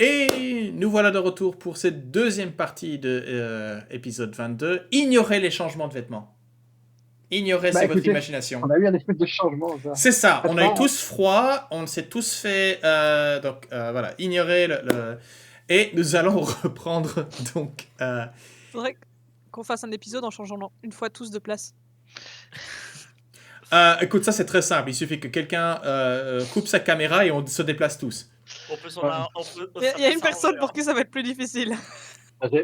Et nous voilà de retour pour cette deuxième partie de épisode 22. Ignorez les changements de vêtements. Ignorez, c'est votre Écoutez, imagination. on a eu un espèce de changement, ça. C'est ça, on a eu Attends, tous froid, on s'est tous fait... donc voilà, ignorez le... Et nous allons reprendre donc... Faudrait qu'on fasse un épisode en changeant une fois tous de place. écoute, ça c'est très simple, il suffit que quelqu'un coupe sa caméra et on se déplace tous. On peut Il y a une personne pour qui ça va être plus difficile.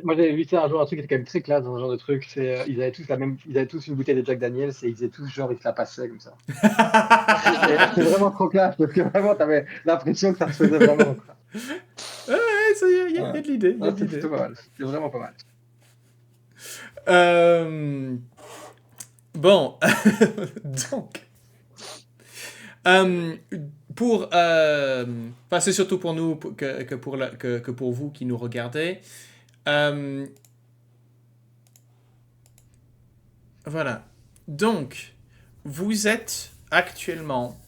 moi j'avais vu ça un jour, un truc qui était quand même très classe dans ce genre de truc. C'est, ils avaient tous une bouteille de Jack Daniels et ils faisaient tous genre ils se la passaient comme ça. C'était vraiment trop classe parce que vraiment t'avais l'impression que ça se faisait vraiment. Quoi. Ouais, ça y est, il y a de l'idée. C'était pas mal, c'était vraiment pas mal. Bon, donc, pour, c'est surtout pour nous que pour vous qui nous regardez. Voilà. Donc, vous êtes actuellement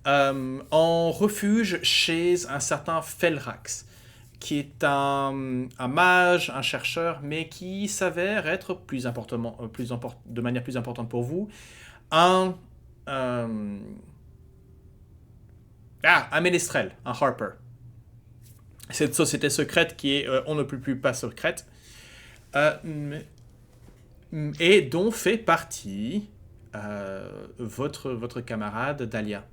en refuge chez un certain Felrax, qui est un mage, un chercheur, mais qui s'avère être de manière plus importante pour vous, un ménestrel, un harper. Cette société secrète qui est on ne peut plus pas secrète, et dont fait partie votre camarade Dahlia.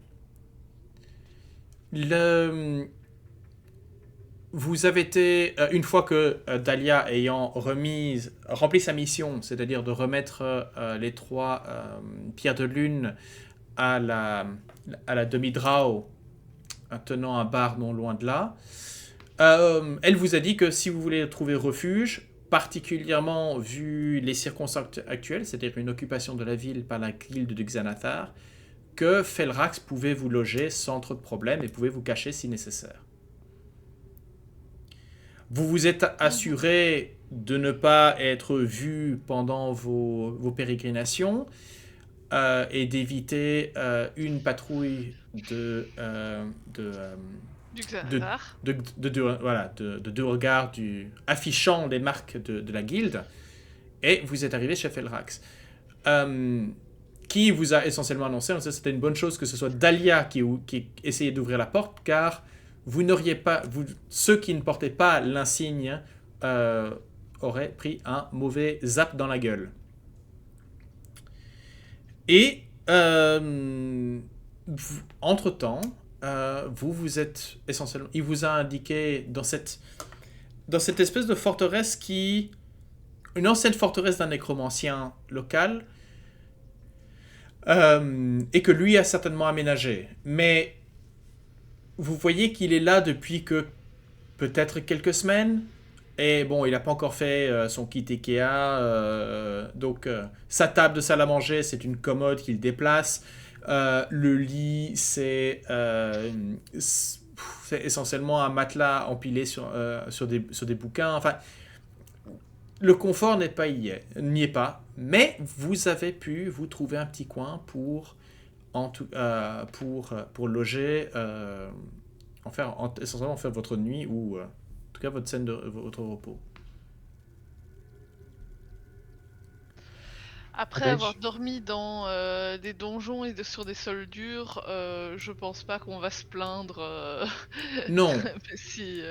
Vous avez été, une fois que Dahlia ayant rempli sa mission, c'est-à-dire de remettre les 3 pierres de lune à la demi-drao, tenant un bar non loin de là, elle vous a dit que si vous voulez trouver refuge, particulièrement vu les circonstances actuelles, c'est-à-dire une occupation de la ville par la guilde de Xanathar, que Felrax pouvait vous loger sans trop de problèmes et pouvait vous cacher si nécessaire. Vous vous êtes assuré de ne pas être vu pendant vos pérégrinations et d'éviter une patrouille de deux regards affichant les marques de la guilde. Et vous êtes arrivé chez Felrax. Qui vous a essentiellement annoncé, c'était une bonne chose que ce soit Dahlia qui essayait d'ouvrir la porte, car vous n'auriez pas, ceux qui ne portaient pas l'insigne auraient pris un mauvais zap dans la gueule. Et entre-temps, vous êtes essentiellement, il vous a indiqué dans cette espèce de forteresse une ancienne forteresse d'un nécromancien local, et que lui a certainement aménagé. Mais vous voyez qu'il est là depuis que peut-être quelques semaines. Et bon, il n'a pas encore fait son kit Ikea. Donc, sa table de salle à manger, c'est une commode qu'il déplace. Le lit, c'est essentiellement un matelas empilé sur des bouquins. Enfin, le confort n'y est pas. Mais vous avez pu vous trouver un petit coin pour loger, essentiellement faire votre nuit ou en tout cas votre scène de votre repos. Après avoir dormi dans des donjons et sur des sols durs, je pense pas qu'on va se plaindre. Non. si,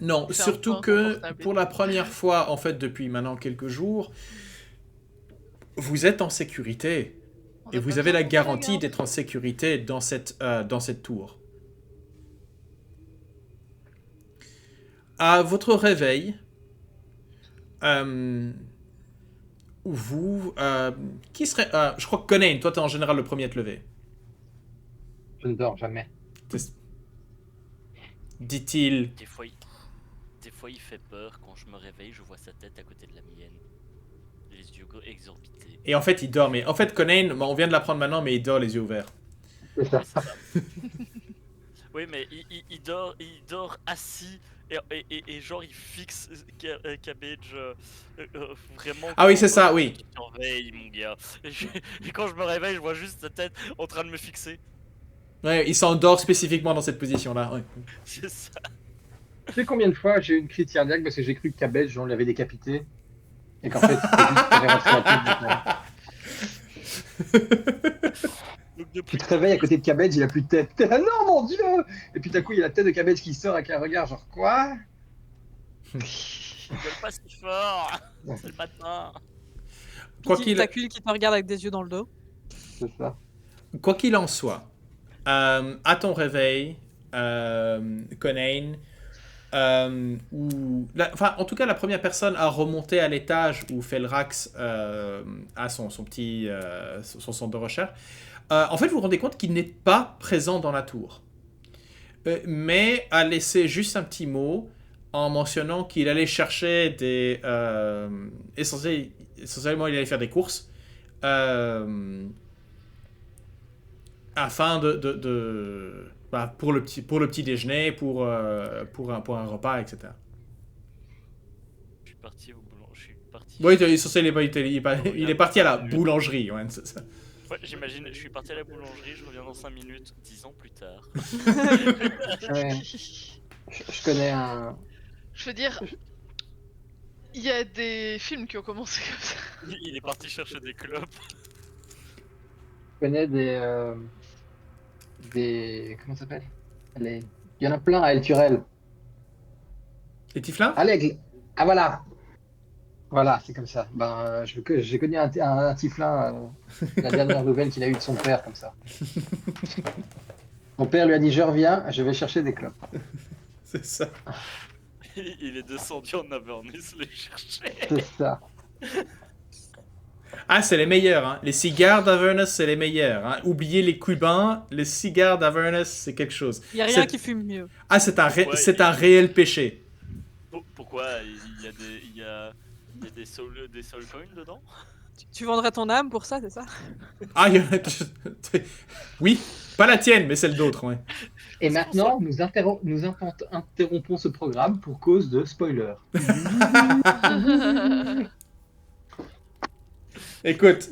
non, surtout que pour la première fois, en fait, depuis maintenant quelques jours, vous êtes en sécurité. Et vous avez la garantie d'être en sécurité dans cette tour. À votre réveil, qui serait... je crois que Conan, toi, t'es en général le premier à te lever. Je ne dors jamais. Dit-il. Des fois, il fait peur. Quand je me réveille, je vois sa tête à côté de la mienne. Les yeux exorbités. Et en fait, il dort. Mais en fait, Conan, on vient de l'apprendre maintenant, mais il dort les yeux ouverts. C'est ça. Oui, mais il dort assis et genre il fixe Cabbage vraiment. Ah oui, c'est ça, oui. Tu t'enveilles, mon gars. Et quand je me réveille, je vois juste sa tête en train de me fixer. Ouais, il s'endort spécifiquement dans cette position-là. Ouais. C'est ça. Tu sais combien de fois j'ai eu une crise cardiaque parce que j'ai cru que Cabbage, on l'avait décapité et qu'en fait, c'était juste pour rentrer la tête. Donc Tu depuis te réveilles à côté de Cabbage, il a plus de tête. T'es là, non, mon Dieu! Et puis d'un coup, il y a la tête de Cabbage qui sort avec un regard genre quoi? il gueule pas si fort. C'est le matin. Quoi Petite qu'il tacule qui te regarde avec des yeux dans le dos. C'est ça. quoi qu'il en soit, à ton réveil, Conain, enfin, en tout cas, la première personne à remonter à l'étage où Felrax a son petit son centre de recherche, en fait, vous vous rendez compte qu'il n'est pas présent dans la tour. Mais a laissé juste un petit mot en mentionnant qu'il allait chercher des... essentiellement, il allait faire des courses afin pour le petit déjeuner, pour un repas, etc. Je suis parti au boulon. Je suis parti. Oui, il est parti à la boulangerie. Ouais, c'est ça. Ouais, j'imagine, je suis parti à la boulangerie, je reviens dans 5 minutes, 10 ans plus tard. Ouais. Je connais un. Je veux dire, il y a des films qui ont commencé comme ça. Il est parti chercher des clopes. Je connais comment ça s'appelle? Il y en a plein à El Turel. Les Tiflins? À l'Aigle. Ah voilà. Voilà, c'est comme ça. Ben, j'ai connu un Tiflin, la dernière nouvelle qu'il a eue de son père, comme ça. Son père lui a dit, je reviens, je vais chercher des clopes. C'est ça. Il est descendu en Avernus les chercher. C'est ça. Ah, c'est les meilleurs. Hein. Les cigares d'Avernus, c'est les meilleurs. Hein. Oubliez les Cubains, les cigares d'Avernus, c'est quelque chose. Il y a rien qui fume mieux. Ah, c'est Ouais, un réel péché. Pourquoi il y a des soul coins dedans? Tu vendrais ton âme pour ça, c'est ça? Ah, oui, pas la tienne, mais celle d'autres, ouais. Et maintenant, nous interrompons ce programme pour cause de spoiler. Écoute,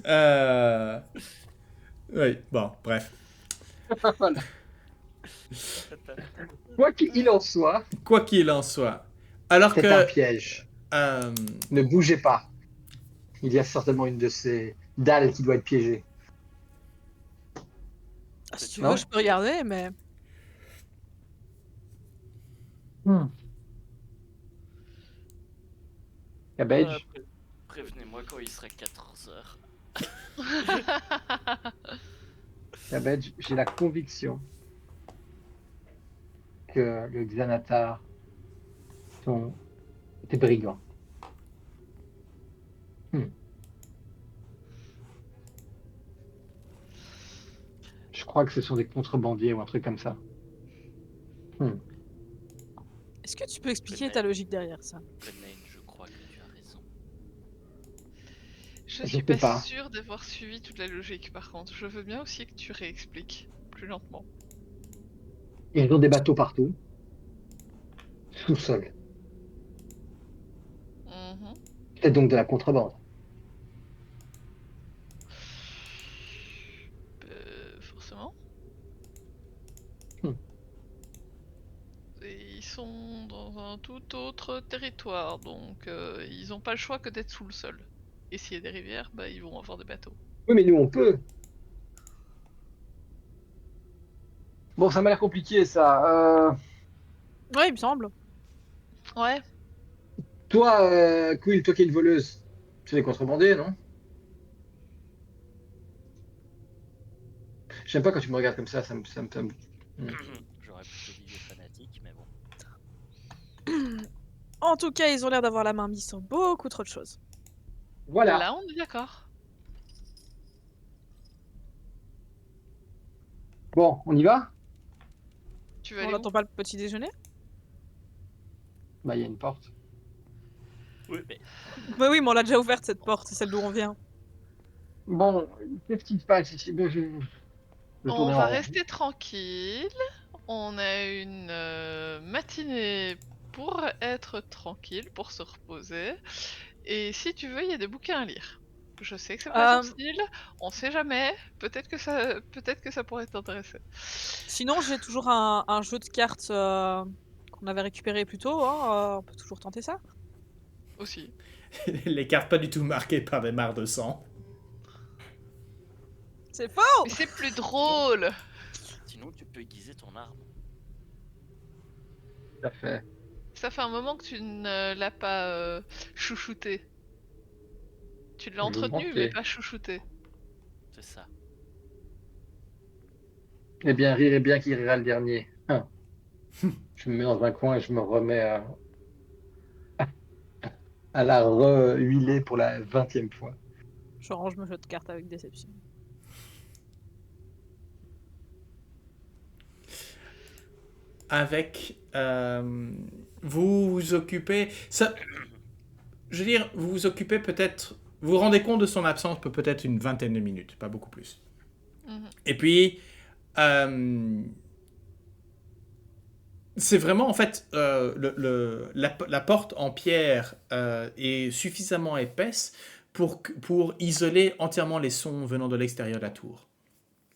oui, bon, bref. Voilà. Quoi qu'il en soit, Quoi qu'il en soit. Alors c'est un que... piège. euh, Ne bougez pas. Il y a certainement une de ces dalles qui doit être piégée. Ah, si tu Non. veux, je peux regarder, mais. Cabbage, Prévenez-moi quand il serait 14h. Cabbage, j'ai la conviction que le Xanatar sont des brigands. Je crois que ce sont des contrebandiers ou un truc comme ça. Est-ce que tu peux expliquer ta logique derrière ça? Conain, je crois que tu as raison. Je Je suis sais pas pas. sûre d'avoir suivi toute la logique par contre. Je veux bien aussi que tu réexpliques plus lentement. Ils ont des bateaux partout. Sous-sol. Mhm. C'est donc de la contrebande. Forcément. Hmm. Et ils sont dans un tout autre territoire, donc ils n'ont pas le choix que d'être sous le sol. Et s'il y a des rivières, bah ils vont avoir des bateaux. Oui, mais nous, on peut. Bon, ça m'a l'air compliqué, ça. Ouais, il me semble. Ouais. Toi, Quill, toi qui es une voleuse, tu es contrebandé, non? J'aime pas quand tu me regardes comme ça me... J'aurais plutôt dit fanatique, mais bon. En tout cas, ils ont l'air d'avoir la main mise sur beaucoup trop de choses. Voilà. Là, on est d'accord. Bon, on y va? Tu veux On aller où? n'attend pas le petit déjeuner? Bah, il y a une porte. Oui, mais Bah oui, mais on l'a déjà ouverte cette porte, c'est celle d'où on vient. Bon, qu'est-ce qui se passe ici? Ben, je On tourner en va rond. rester tranquille. On a une matinée pour être tranquille, pour se reposer. Et si tu veux, il y a des bouquins à lire. Je sais que c'est pas ton style, on sait jamais. Peut-être que ça pourrait t'intéresser. Sinon, j'ai toujours un jeu de cartes qu'on avait récupérées plus tôt, hein, on peut toujours tenter ça. Aussi. Les cartes pas du tout marquées par des mares de sang. C'est faux. Mais c'est plus drôle. Sinon, tu peux aiguiser ton arme. Tout à fait. Ça fait un moment que tu ne l'as pas chouchouté. Tu l'as Je entretenu, mentais. mais pas chouchouté. C'est ça. Eh bien, rire est bien qui rira le dernier. Je me mets dans un coin et je me remets à la re-huiler pour la 20e fois. Je range mon jeu de cartes avec déception. Avec... vous vous occupez... Ça, je veux dire, vous vous occupez peut-être... Vous vous rendez compte de son absence peut-être une 20aine de minutes, pas beaucoup plus. Mhm. Et puis... c'est vraiment, en fait, la porte en pierre est suffisamment épaisse pour isoler entièrement les sons venant de l'extérieur de la tour.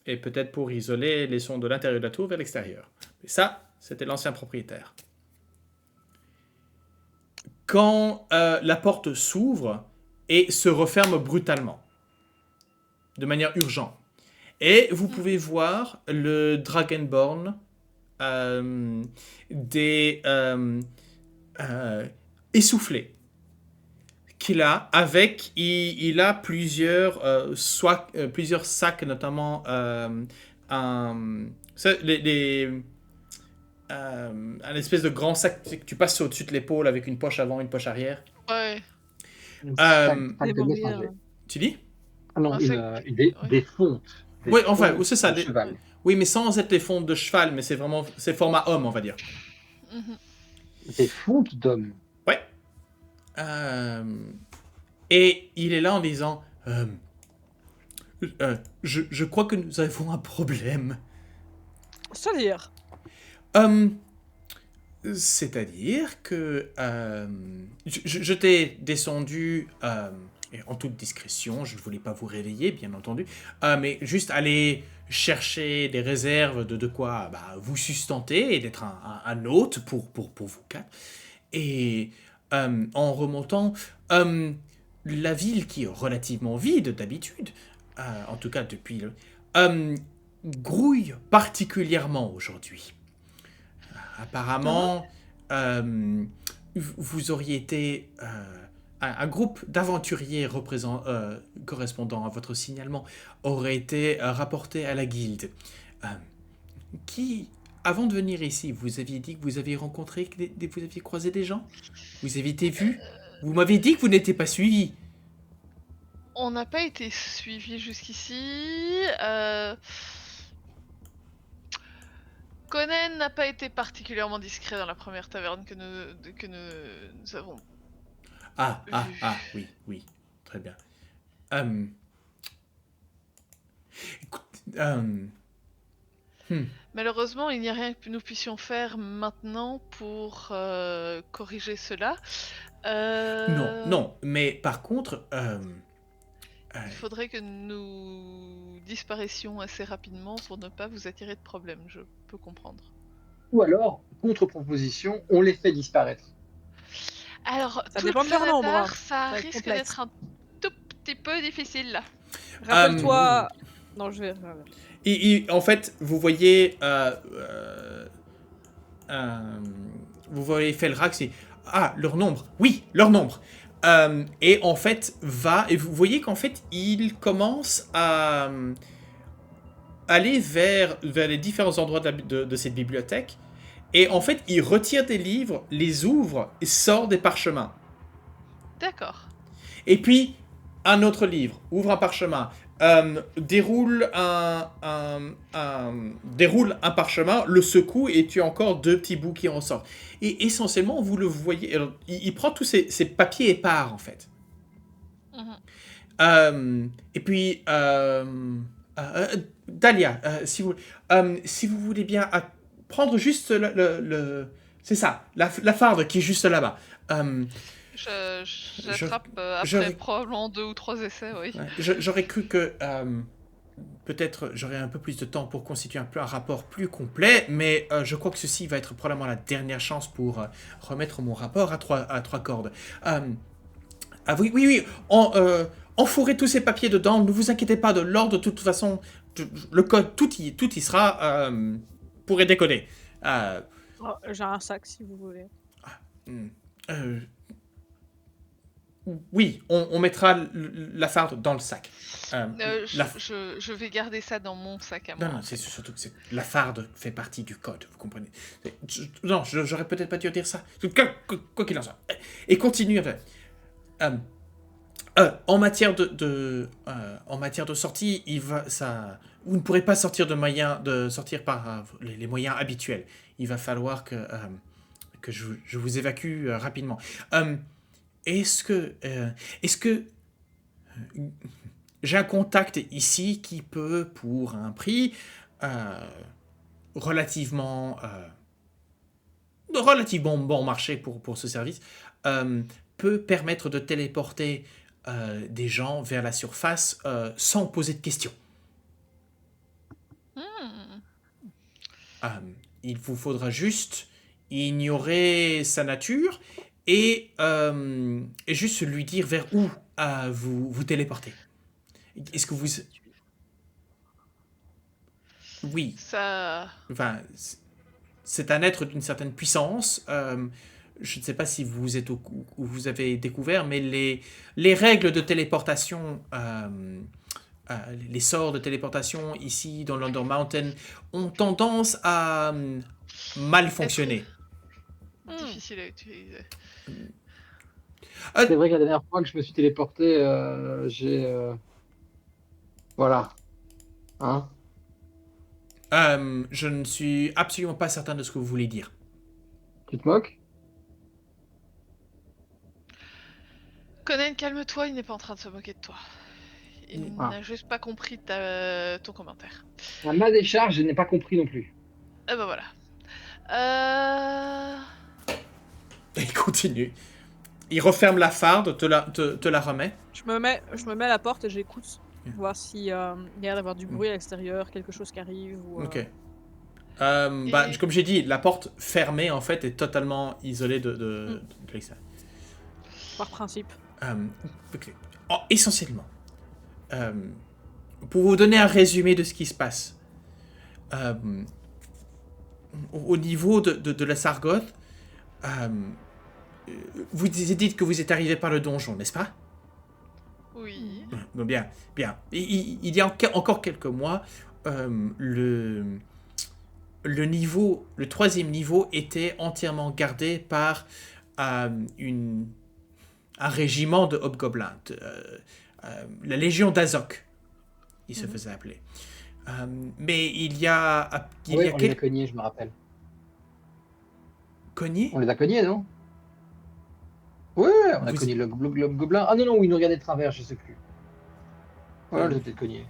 Et peut-être pour isoler les sons de l'intérieur de la tour vers l'extérieur. Mais ça, c'était l'ancien propriétaire. Quand la porte s'ouvre et se referme brutalement, de manière urgente, et vous pouvez voir le Dragonborn essoufflé qu'il a avec il a plusieurs sacs notamment un espèce de grand sac que tu passes au-dessus de l'épaule avec une poche avant une poche arrière. Ouais. Sac Des de mauvais, messenger. Tu dis? Ah non, Un des ouais. fontes. Des Oui, enfin, fontes c'est ça. de cheval. Oui, mais sans être les fontes de cheval, mais c'est format homme, on va dire. Mhm. Des fontes d'hommes. Ouais. Et il est là en disant je crois que nous avons un problème. C'est-à-dire, C'est-à-dire que je t'ai descendu et en toute discrétion, je ne voulais pas vous réveiller, bien entendu, mais juste aller chercher des réserves de quoi vous sustenter et d'être un hôte pour vous quatre. Et en remontant, la ville qui est relativement vide d'habitude, en tout cas depuis grouille particulièrement aujourd'hui. Apparemment, vous auriez été un groupe d'aventuriers correspondant à votre signalement aurait été rapporté à la guilde. Qui, avant de venir ici, vous aviez dit que vous aviez rencontré, vous aviez croisé des gens? Vous aviez été vu? Vous m'avez dit que vous n'étiez pas suivi. On n'a pas été suivi jusqu'ici. Conan n'a pas été particulièrement discret dans la première taverne que nous avons. Ah, oui, très bien. Écoute, Malheureusement, il n'y a rien que nous puissions faire maintenant pour corriger cela. Non, mais par contre, Il faudrait que nous disparaissions assez rapidement pour ne pas vous attirer de problèmes, je peux comprendre. Ou alors, contre-proposition, on les fait disparaître. Alors, Ça tout dépend de leur le nombre, hasard, hein. ça Ça va être risque complexe. d'être un tout petit peu difficile là. rappelle-toi. Non, je vais. en fait, vous voyez, vous voyez Felrax et leur nombre. Oui, leur nombre. Et en fait, et vous voyez qu'en fait, il commence à aller vers les différents endroits de cette bibliothèque. Et en fait, il retire des livres, les ouvre et sort des parchemins. D'accord. Et puis, un autre livre, ouvre un parchemin, déroule un parchemin, le secoue et tu as encore deux petits bouts qui en ressortent. Et essentiellement, vous le voyez, alors, il prend tous ces papiers épars, en fait. Et puis, Dahlia, si vous voulez bien prendre juste c'est ça, la farde qui est juste là-bas. J'attrape après probablement 2 ou 3 essais, oui. Ouais, j'aurais cru que peut-être j'aurai un peu plus de temps pour constituer un rapport plus complet, mais je crois que ceci va être probablement la dernière chance pour remettre mon rapport à trois cordes. Oui, enfourrez tous ces papiers dedans, ne vous inquiétez pas de l'ordre, de toute façon, le code, tout y sera pour être décodé. Oh, j'ai un sac si vous voulez. Oui, on mettra la farde dans le sac. Je vais garder ça dans mon sac à moi. Non, c'est surtout que la farde fait partie du code, vous comprenez. Non, j'aurais peut-être pas dû dire ça. Quoi qu'il en soit. Et continue avec... en matière de sortie, vous ne pourrez pas sortir sortir par les moyens habituels. Il va falloir que je vous évacue rapidement. Est-ce que j'ai un contact ici qui peut, pour un prix relativement bon marché pour ce service, peut permettre de téléporter des gens vers la surface sans poser de questions. Il vous faudra juste ignorer sa nature et juste lui dire vers où vous téléportez. Est-ce que vous... Oui. Ça... Enfin, c'est un être d'une certaine puissance. Je ne sais pas si vous êtes vous avez découvert, mais les règles de téléportation, les sorts de téléportation ici dans l'Under Mountain ont tendance à mal fonctionner. Difficile à utiliser. C'est vrai que la dernière fois que je me suis téléporté, j'ai... Voilà. Hein? Je ne suis absolument pas certain de ce que vous voulez dire. Tu te moques? Conan, calme-toi, il n'est pas en train de se moquer de toi. Il n'a juste pas compris ton commentaire. À ma décharge, je n'ai pas compris non plus. Eh ben voilà. Il continue. Il referme la farde, te la remet. Je me mets à la porte et j'écoute. Voir s'il y a l'air d'avoir du bruit à l'extérieur, quelque chose qui arrive. Ou, Ok. Comme j'ai dit, la porte fermée en fait est totalement isolée de l'extérieur. Par principe. Okay. Essentiellement, pour vous donner un résumé de ce qui se passe, au niveau de la Sargoth, vous dites que vous êtes arrivé par le donjon, n'est-ce pas? Oui. Bien. Il y a encore quelques mois, le troisième niveau était entièrement gardé par un régiment de hobgoblins, la Légion d'Azok, il se faisait appeler. Mais il y a on les a cognés, je me rappelle. Cognés? On les a cognés, non? Ouais, on a cogné le gobelin. Ah non, il nous regardait de travers, je sais plus. Voilà, je l'ai peut-être cogné.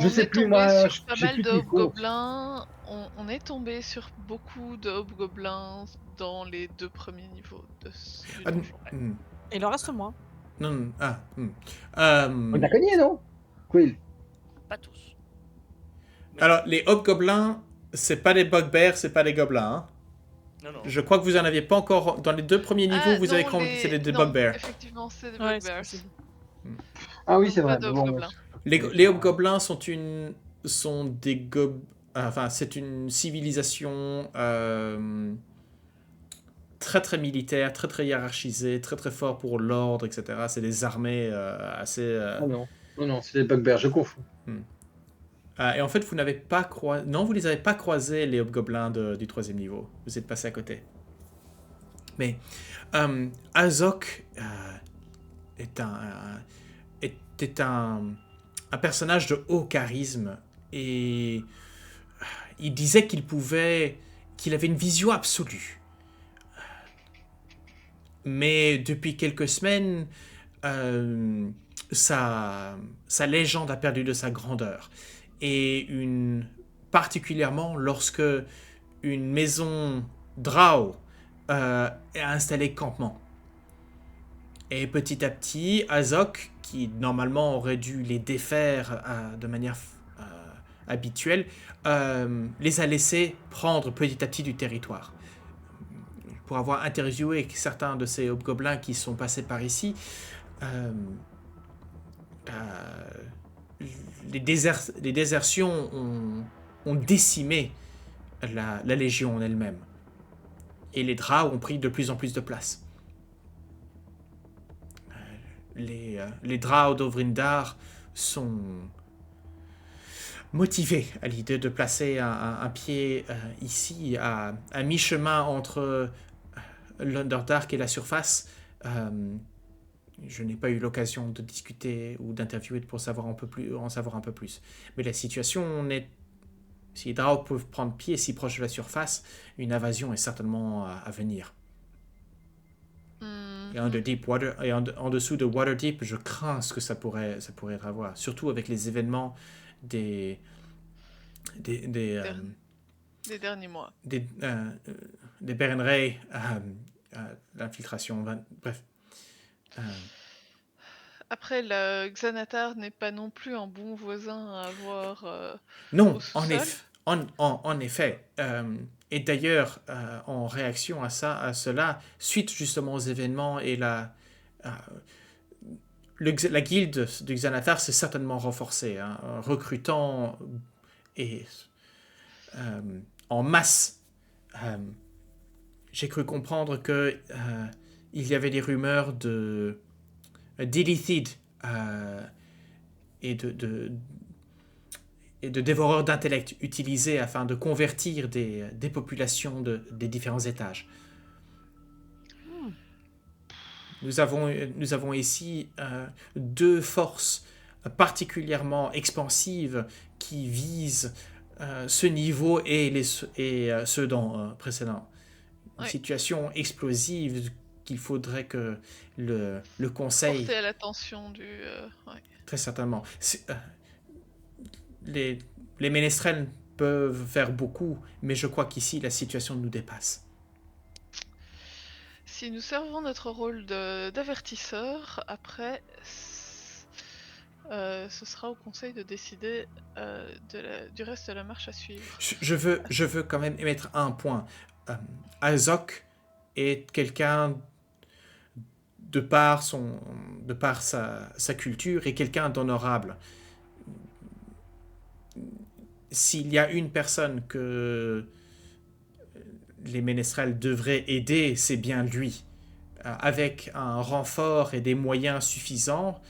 Je sais plus, moi. Sur pas mal de hobgoblins. On est tombé sur beaucoup de hobgoblins dans les 2 premiers niveaux de ce donjon. Et il en reste moins. Non. On l'a cogné, non? Quill. Pas tous. Alors, les hobgoblins, c'est pas des bugbears, c'est pas des gobelins. Hein. Non. Je crois que vous en aviez pas encore... Dans les 2 premiers niveaux, vous avez compris que c'était des bugbears. Effectivement, c'est des bugbears. Ah oui, c'est vrai. Les hobgoblins sont des enfin, c'est une civilisation très très militaire, très très hiérarchisée, très très fort pour l'ordre, etc. C'est des armées assez... Non, c'est des bugbears, je confonds. Et en fait, vous n'avez pas croisé... Non, vous les avez pas croisés, les hobgoblins du 3e niveau. Vous êtes passé à côté. Mais Azok était un personnage de haut charisme et il disait qu'il avait une vision absolue. Mais depuis quelques semaines, sa légende a perdu de sa grandeur. Et particulièrement lorsque une maison Drow a installé campement. Et petit à petit, Azok, qui normalement aurait dû les défaire de manière habituelle, les a laissés prendre petit à petit du territoire. Pour avoir interviewé certains de ces hobgoblins qui sont passés par ici, les désertions ont décimé la Légion en elle-même. Et les Drow ont pris de plus en plus de place. Les Drow d'Ovrindar sont motivés à l'idée de placer un pied ici, à mi-chemin entre l'Underdark et la surface. Je n'ai pas eu l'occasion de discuter ou d'interviewer pour en savoir un peu plus. Mais la situation est... Si les Drow peuvent prendre pied si proche de la surface, une invasion est certainement à venir. Et en dessous de Waterdeep, je crains ce que ça pourrait être à voir. Surtout avec les événements des derniers mois. Des Berenrey, l'infiltration, bref. Après, le Xanatar n'est pas non plus un bon voisin à avoir. Non, en effet. Et d'ailleurs, en réaction à cela, suite justement aux événements et la guilde du Xanatar s'est certainement renforcée, recrutant et en masse. J'ai cru comprendre que il y avait des rumeurs de d'illithid et de dévoreurs d'intellect utilisés afin de convertir des populations des différents étages. Nous avons ici deux forces particulièrement expansives qui visent ce niveau et ceux précédents. Une situation explosive qu'il faudrait que le conseil... Porter à l'attention du... Très certainement. Les ménestrels peuvent faire beaucoup, mais je crois qu'ici, la situation nous dépasse. Si nous servons notre rôle d'avertisseur, après, ce sera au conseil de décider du reste de la marche à suivre. Je veux quand même émettre un point. Azok est quelqu'un, de par sa culture, et quelqu'un d'honorable. S'il y a une personne que les ménestrels devraient aider, c'est bien lui. Avec un renfort et des moyens suffisants,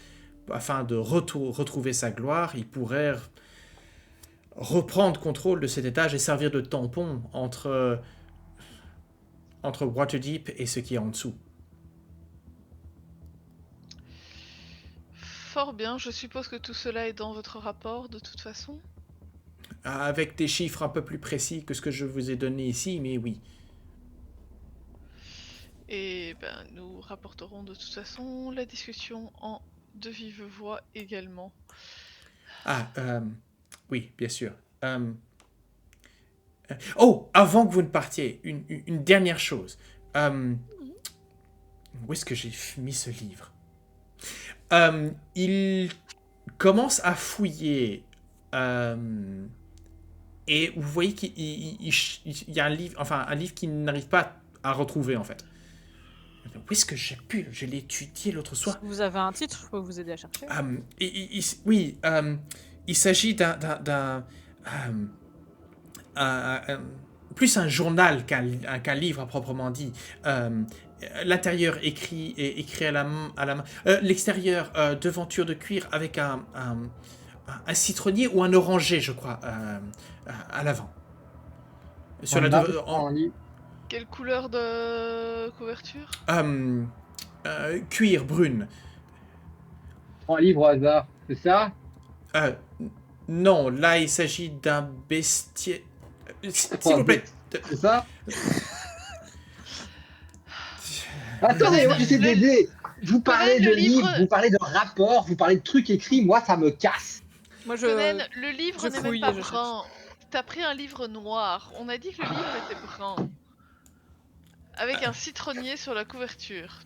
afin de retrouver sa gloire, il pourrait reprendre contrôle de cet étage et servir de tampon entre Waterdeep et ce qui est en dessous. Fort bien, je suppose que tout cela est dans votre rapport de toute façon. Avec des chiffres un peu plus précis que ce que je vous ai donné ici, mais oui. Et nous rapporterons de toute façon la discussion de vive voix également. Oui, bien sûr. Avant que vous ne partiez, une dernière chose. Où est-ce que j'ai mis ce livre? Il commence à fouiller et vous voyez qu'il y a un livre qu'il n'arrive pas à retrouver en fait. Où est-ce que j'ai pu? Je l'ai étudié l'autre soir. Si vous avez un titre, je peux vous aider à chercher. Oui, il s'agit plus un journal qu'un livre à proprement dit. L'intérieur écrit à la main. L'extérieur, devanture de cuir avec un citronnier ou un oranger, je crois, à l'avant. Sur Quelle couleur de couverture? Cuir brune. Un livre au hasard, c'est ça? Non, là il s'agit d'un bestiaire. S'il vous plaît. C'est ça? Attendez, moi j'essaie d'aider. Vous parlez de livres, vous parlez de rapports, vous parlez de trucs écrits, moi ça me casse. Moi Le livre je n'est fouille même et pas je brun. T'as pris un livre noir. On a dit que le livre était brun. Avec un citronnier sur la couverture.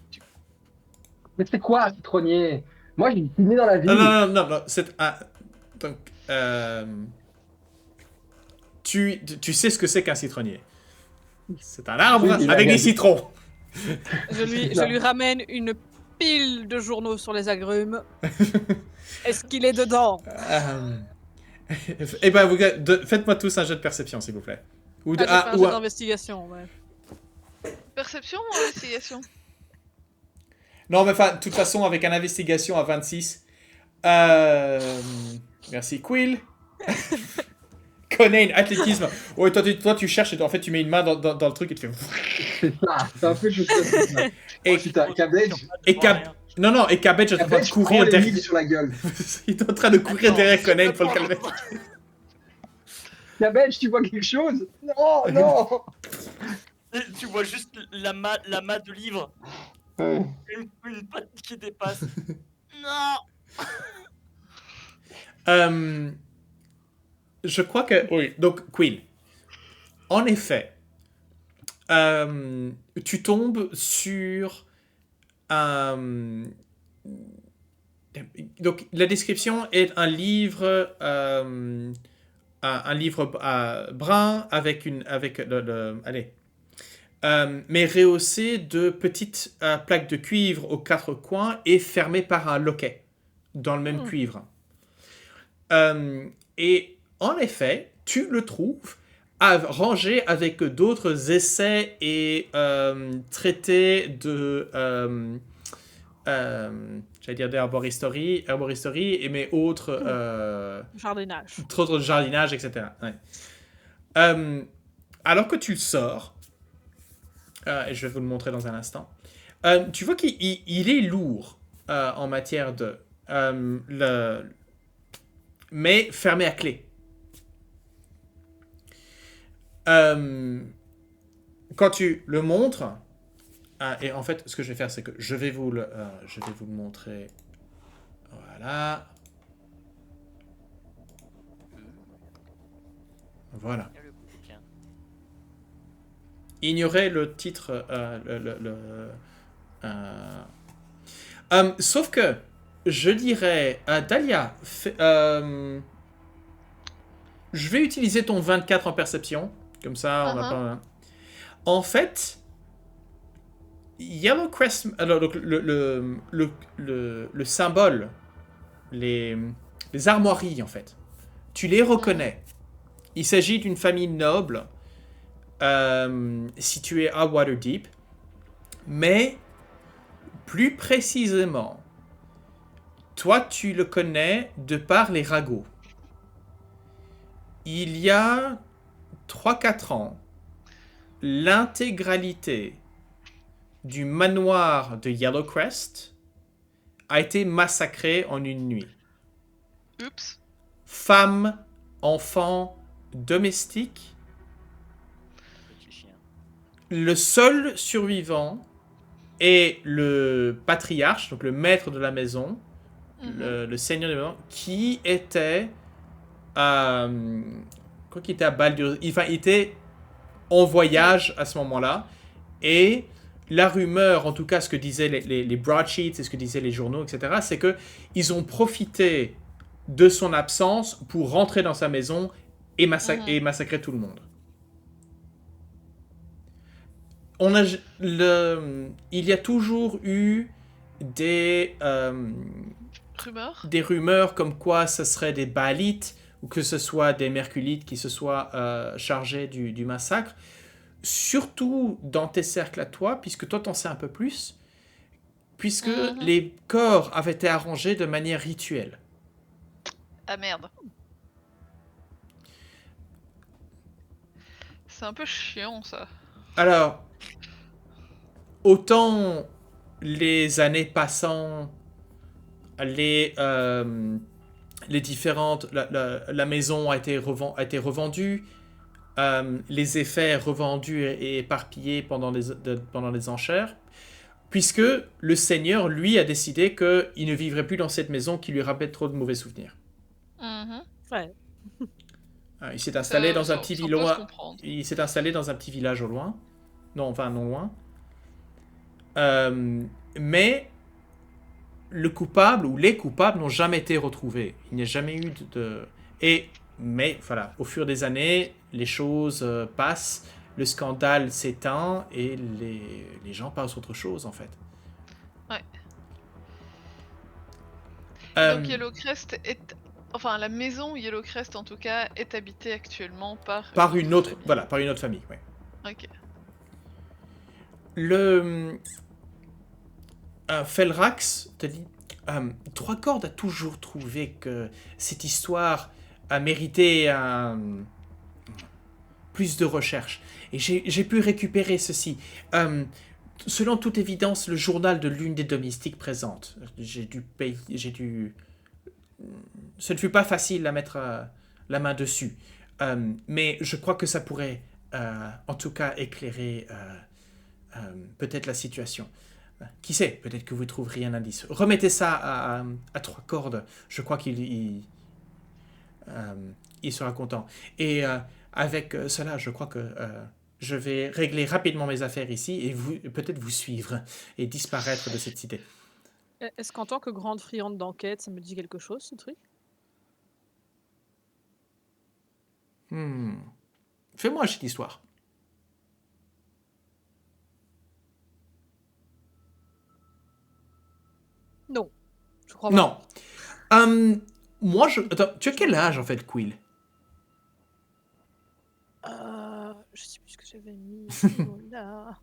Mais c'est quoi un citronnier? Moi, je suis né dans la ville. Non, c'est un... Donc, tu sais ce que c'est qu'un citronnier. C'est un arbre Oui, il a avec des gagné. citrons. Je lui ramène une pile de journaux sur les agrumes. Est-ce qu'il est dedans? Eh ben, faites-moi tous un jet de perception, s'il vous plaît. Ou de, Ah, j'ai fait un ou jet un- d'investigation, ouais. Perception ou investigation? Non, mais enfin, de toute façon, avec une investigation à 26. Merci, Quill. Conan, athlétisme. Ouais, toi, tu cherches et en fait, tu mets une main dans le truc et tu fais. C'est ça. C'est un peu juste ça. Et, Oh, putain, Cabbage. et Non, et Cabbage est en train de Cabbage prend courir les derrière. mille sur la gueule. Il est en train de courir Attends, derrière je Conan peux pour le pas calmer. voir. Cabbage, tu vois quelque chose? Non, non. Tu vois juste la main de livre, Ouais. une patte qui dépasse. Non. Je crois que. Oui, donc, Quill. En effet, tu tombes sur un. Donc, la description est un livre. Un livre brun avec allez. Mais rehaussé de petites plaques de cuivre aux quatre coins et fermé par un loquet dans le même cuivre. Et en effet, tu le trouves rangé avec d'autres essais et traités de j'allais dire d'herboristerie, mais autres Jardinage. autres jardinage, etc. Ouais. Alors que tu le sors, et je vais vous le montrer dans un instant, tu vois qu'il est lourd en matière de mais fermé à clé. Quand tu le montres, et en fait, ce que je vais faire, c'est que je vais vous le montrer. Voilà. Voilà. Il y a le bouquin. Ignorez le titre. Sauf que, je dirais, Dahlia, je vais utiliser ton 24 en perception. Comme ça, on n'a pas... En fait, Yellow Crest... Alors, donc, le symbole, les armoiries, en fait, tu les reconnais. Il s'agit d'une famille noble située à Waterdeep. Mais, plus précisément, toi, tu le connais de par les ragots. Il y a 3-4 ans, l'intégralité du manoir de Yellowcrest a été massacrée en une nuit. Oups. Femmes, enfants, domestiques. Petit chien. Le seul survivant est le patriarche, donc le maître de la maison, le seigneur de la maison, qui était quoi qu'il était à Baldur, enfin, il était en voyage à ce moment-là, et la rumeur, en tout cas ce que disaient les broadsheets et ce que disaient les journaux, etc., c'est que ils ont profité de son absence pour rentrer dans sa maison et massacrer tout le monde. Il y a toujours eu des rumeurs comme quoi ce serait des Baalites ou que ce soit des Merculites qui se soient chargés du massacre. Surtout dans tes cercles à toi, puisque toi t'en sais un peu plus, puisque les corps avaient été arrangés de manière rituelle. Ah merde. C'est un peu chiant ça. Alors, autant les années passant, les différentes... La maison a été revendue, les effets revendus et éparpillés pendant les enchères, puisque le seigneur, lui, a décidé qu'il ne vivrait plus dans cette maison qui lui rappelle trop de mauvais souvenirs. Ouais. Il s'est installé dans un petit village. comprendre. Il s'est installé dans un petit village au loin. Non loin. Mais le coupable ou les coupables n'ont jamais été retrouvés. Il n'y a jamais eu de... Mais voilà, au fur des années, les choses passent, le scandale s'éteint et les gens passent à autre chose, en fait. Ouais. Euh, Donc Yellowcrest est... Enfin, la maison Yellowcrest, en tout cas, est habitée actuellement par une autre, famille. voilà, par une autre famille, ouais. Ok. Felrax te dit, Trois Cordes a toujours trouvé que cette histoire a mérité plus de recherche. Et j'ai pu récupérer ceci. Selon toute évidence, le journal de l'une des domestiques présentes. J'ai dû... Ce ne fut pas facile à mettre la main dessus. Mais je crois que ça pourrait, en tout cas, éclairer peut-être la situation. Qui sait, peut-être que vous trouverez un indice. Remettez ça à Trois Cordes. Je crois qu'il il sera content. Et avec cela, je crois que je vais régler rapidement mes affaires ici et peut-être vous suivre et disparaître de cette cité. Est-ce qu'en tant que grande friande d'enquête, ça me dit quelque chose, ce truc? Fais-moi cette histoire. Non, je crois pas. Non. Moi, Attends, tu as quel âge, en fait, Quill? Je sais plus ce que j'avais mis. Là.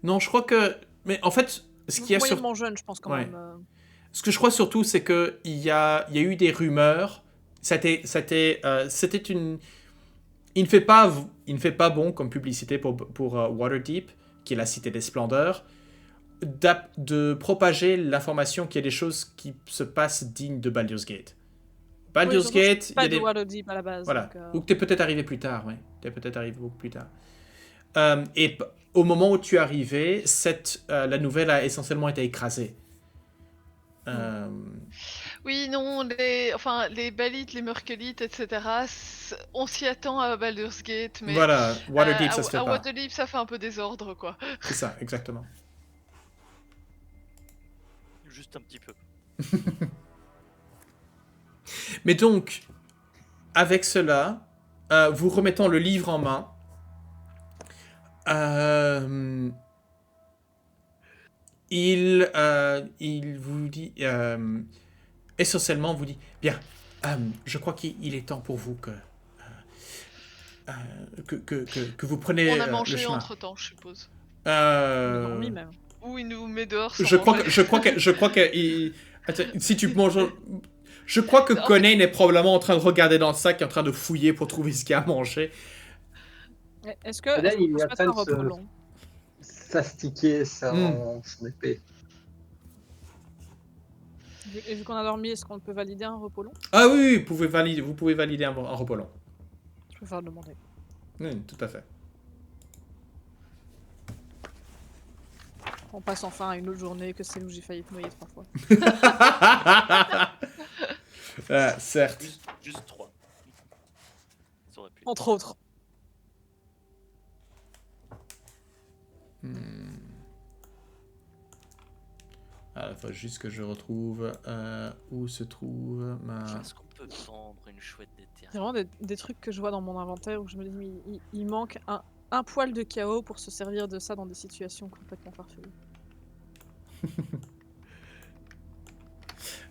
Non, je crois que... Mais en fait, ce qui a sur... Moyennement jeune, je pense quand Ouais. même. Ce que je crois surtout, c'est qu'il y a eu des rumeurs. C'était une... Il ne fait pas bon comme publicité pour Waterdeep, qui est la cité des splendeurs, de propager l'information qu'il y a des choses qui se passent dignes de Baldur's Gate. Baldur's Gate, pas il y a de des... Waterdeep à la base. Voilà. Donc, Ou que t'es peut-être arrivé plus tard, ouais. T'es peut-être arrivé beaucoup plus tard. Au moment où tu es arrivé, la nouvelle a essentiellement été écrasée. Oui, non, les Balites, les Murkelites, etc., on s'y attend à Baldur's Gate, mais Voilà, Waterdeep, ça se fait à pas. Waterdeep, ça fait un peu désordre, quoi. C'est ça, exactement. Juste un petit peu. Mais donc, avec cela, vous remettant le livre en main, il vous dit, essentiellement vous dit, bien, je crois qu'il est temps pour vous que vous preniez On a le mangé chemin. entre-temps, je suppose. on a dormi même. Ou il nous met dehors sans Je crois manger. que attends, si tu manges... Je crois que Conan est probablement en train de regarder dans le sac, en train de fouiller pour trouver ce qu'il y a à manger. Est-ce que Là, il on est se en passe train un de repos se- long? S'astiquer son épée. Vu qu'on a dormi, est-ce qu'on peut valider un repos long? Ah oui, vous pouvez valider un repos long. Je préfère le demander. Oui, tout à fait. On passe enfin à une autre journée que celle où j'ai failli te noyer 3 fois. Certes. Juste 3. Ça aurait pu. Entre autres. Il faut juste que je retrouve où se trouve ma... Est-ce qu'on peut vendre une chouette des terres? C'est vraiment des trucs que je vois dans mon inventaire où je me dis, mais il manque un poil de chaos pour se servir de ça dans des situations complètement farfelues.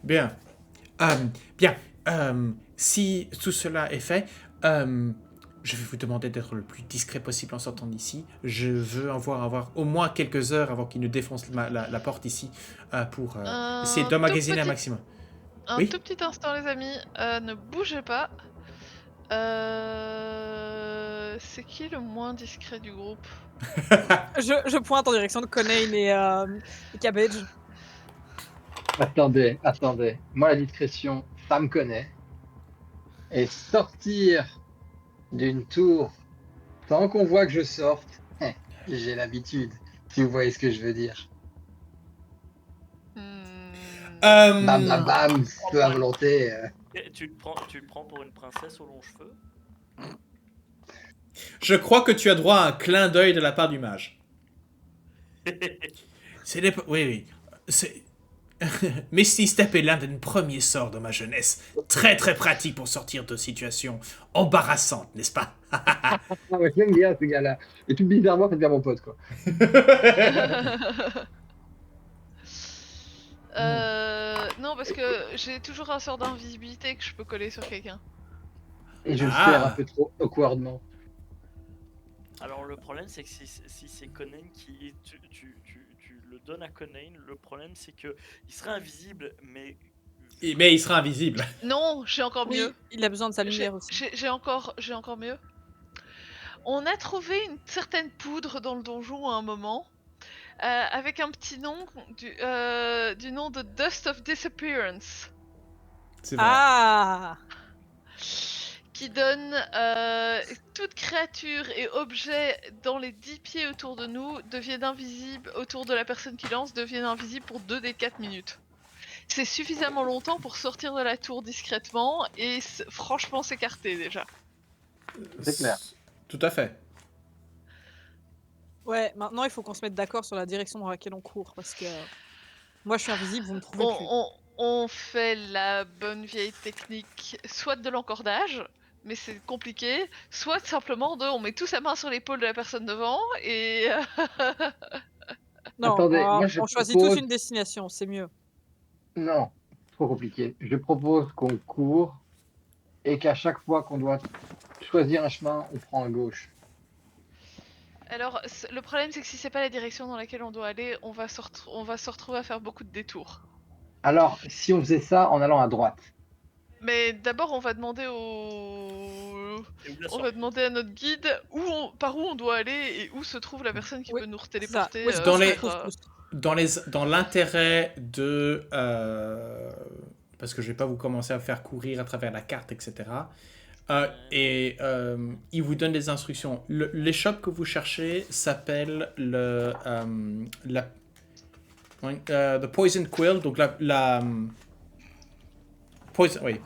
Bien. Si tout cela est fait, je vais vous demander d'être le plus discret possible en sortant d'ici. Je veux avoir au moins quelques heures avant qu'ils ne défoncent la porte ici pour essayer d'emmagasiner un maximum. Un Oui. tout petit instant, les amis. Ne bougez pas. C'est qui le moins discret du groupe? Je pointe en direction de Conan et Cabbage. Attendez. Moi, la discrétion, ça me connaît. Et sortir d'une tour sans qu'on voit que je sorte, j'ai l'habitude, si vous voyez ce que je veux dire. Bam, bam, bam, peu à volonté. Tu le prends pour une princesse aux longs cheveux? Je crois que tu as droit à un clin d'œil de la part du mage. Oui. Misty Step est l'un des premiers sorts de ma jeunesse. Très très pratique pour sortir de situations embarrassantes, n'est-ce pas? Ah ouais, j'aime bien ce gars-là. Et tout bizarrement, c'est bien mon pote, quoi. Non, parce que j'ai toujours un sort d'invisibilité que je peux coller sur quelqu'un. Et je le Ah. serre un peu trop awkwardement. Alors le problème c'est que si c'est Conan qui... Tu le donnes à Conan, le problème c'est que il serait invisible, mais... Mais il sera invisible. Non, j'ai encore Oui, mieux. il a besoin de sa J'ai lumière aussi. j'ai encore mieux. On a trouvé une certaine poudre dans le donjon à un moment, avec un petit nom du nom de Dust of Disappearance, C'est vrai. Ah qui donne toute créature et objet dans les 10 pieds autour de nous deviennent invisibles, autour de la personne qui lance, deviennent invisibles pour 2 des 4 minutes. C'est suffisamment longtemps pour sortir de la tour discrètement et franchement s'écarter déjà. C'est clair. Tout à fait. Ouais, maintenant il faut qu'on se mette d'accord sur la direction dans laquelle on court, parce que moi je suis invisible, vous me trouvez plus. On fait la bonne vieille technique, soit de l'encordage, mais c'est compliqué, soit simplement on met tous sa main sur l'épaule de la personne devant et... Non, Attendez, moi, je on choisit propose- tous une destination, c'est mieux. Non, trop compliqué. Je propose qu'on court et qu'à chaque fois qu'on doit choisir un chemin, on prend à gauche. Alors, le problème c'est que si c'est pas la direction dans laquelle on doit aller, on va se retrouver à faire beaucoup de détours. Alors, si on faisait ça en allant à droite. Mais d'abord, on va demander au... Et où la On sorte va demander à notre guide par où on doit aller et où se trouve la personne qui Oui, peut nous Ça, téléporter. où est-ce Dans qu'on se les- retrouve tous Dans l'intérêt de... parce que je vais pas vous commencer à faire courir à travers la carte, etc. Il vous donne des instructions. L'échoppe que vous cherchez s'appelle The Poison Quill, donc Poison, oui.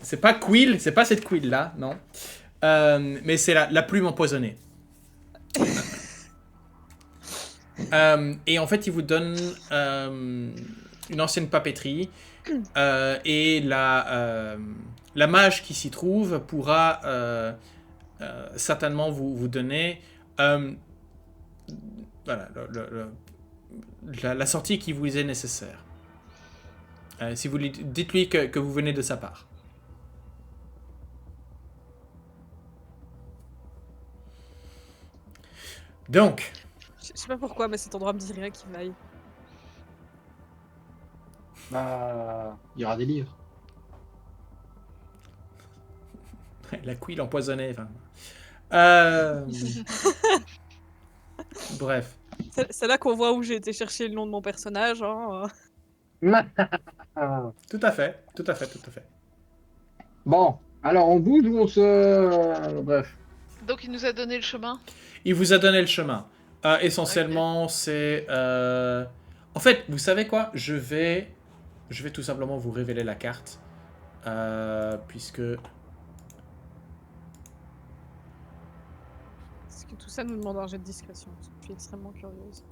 C'est pas Quill, c'est pas cette Quill là, non. Mais c'est la plume empoisonnée. Et en fait, il vous donne une ancienne papeterie et la mage qui s'y trouve pourra certainement vous donner voilà, la sortie qui vous est nécessaire. Si vous dites-lui que vous venez de sa part. Donc, Je sais pas pourquoi, mais cet endroit me dit rien qui vaille. Bah, il y aura des livres. la quille empoisonnée. Enfin. Bref. C'est là qu'on voit où j'ai été chercher le nom de mon personnage. Hein. Tout à fait, tout à fait, tout à fait. Bon, alors on bouge ou on se... Bref. Donc il nous a donné le chemin. Il vous a donné le chemin. Essentiellement, c'est... En fait, vous savez quoi? Je vais tout simplement vous révéler la carte. Puisque... Parce que tout ça nous demande un jet de discrétion. Je suis extrêmement curieuse.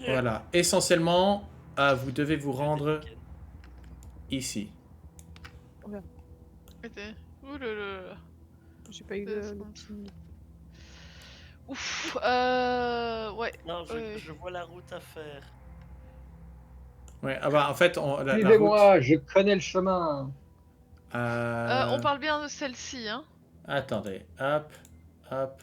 Voilà. Essentiellement, vous devez vous rendre ici. Ouh là là. J'ai pas eu C'est le bon. petit... Ouf, ouais. Non, Ouais. je vois la route à faire. Ouais, ah bah, en fait, la route... Suivez-moi, je connais le chemin. On parle bien de celle-ci, hein. Attendez. Hop, hop.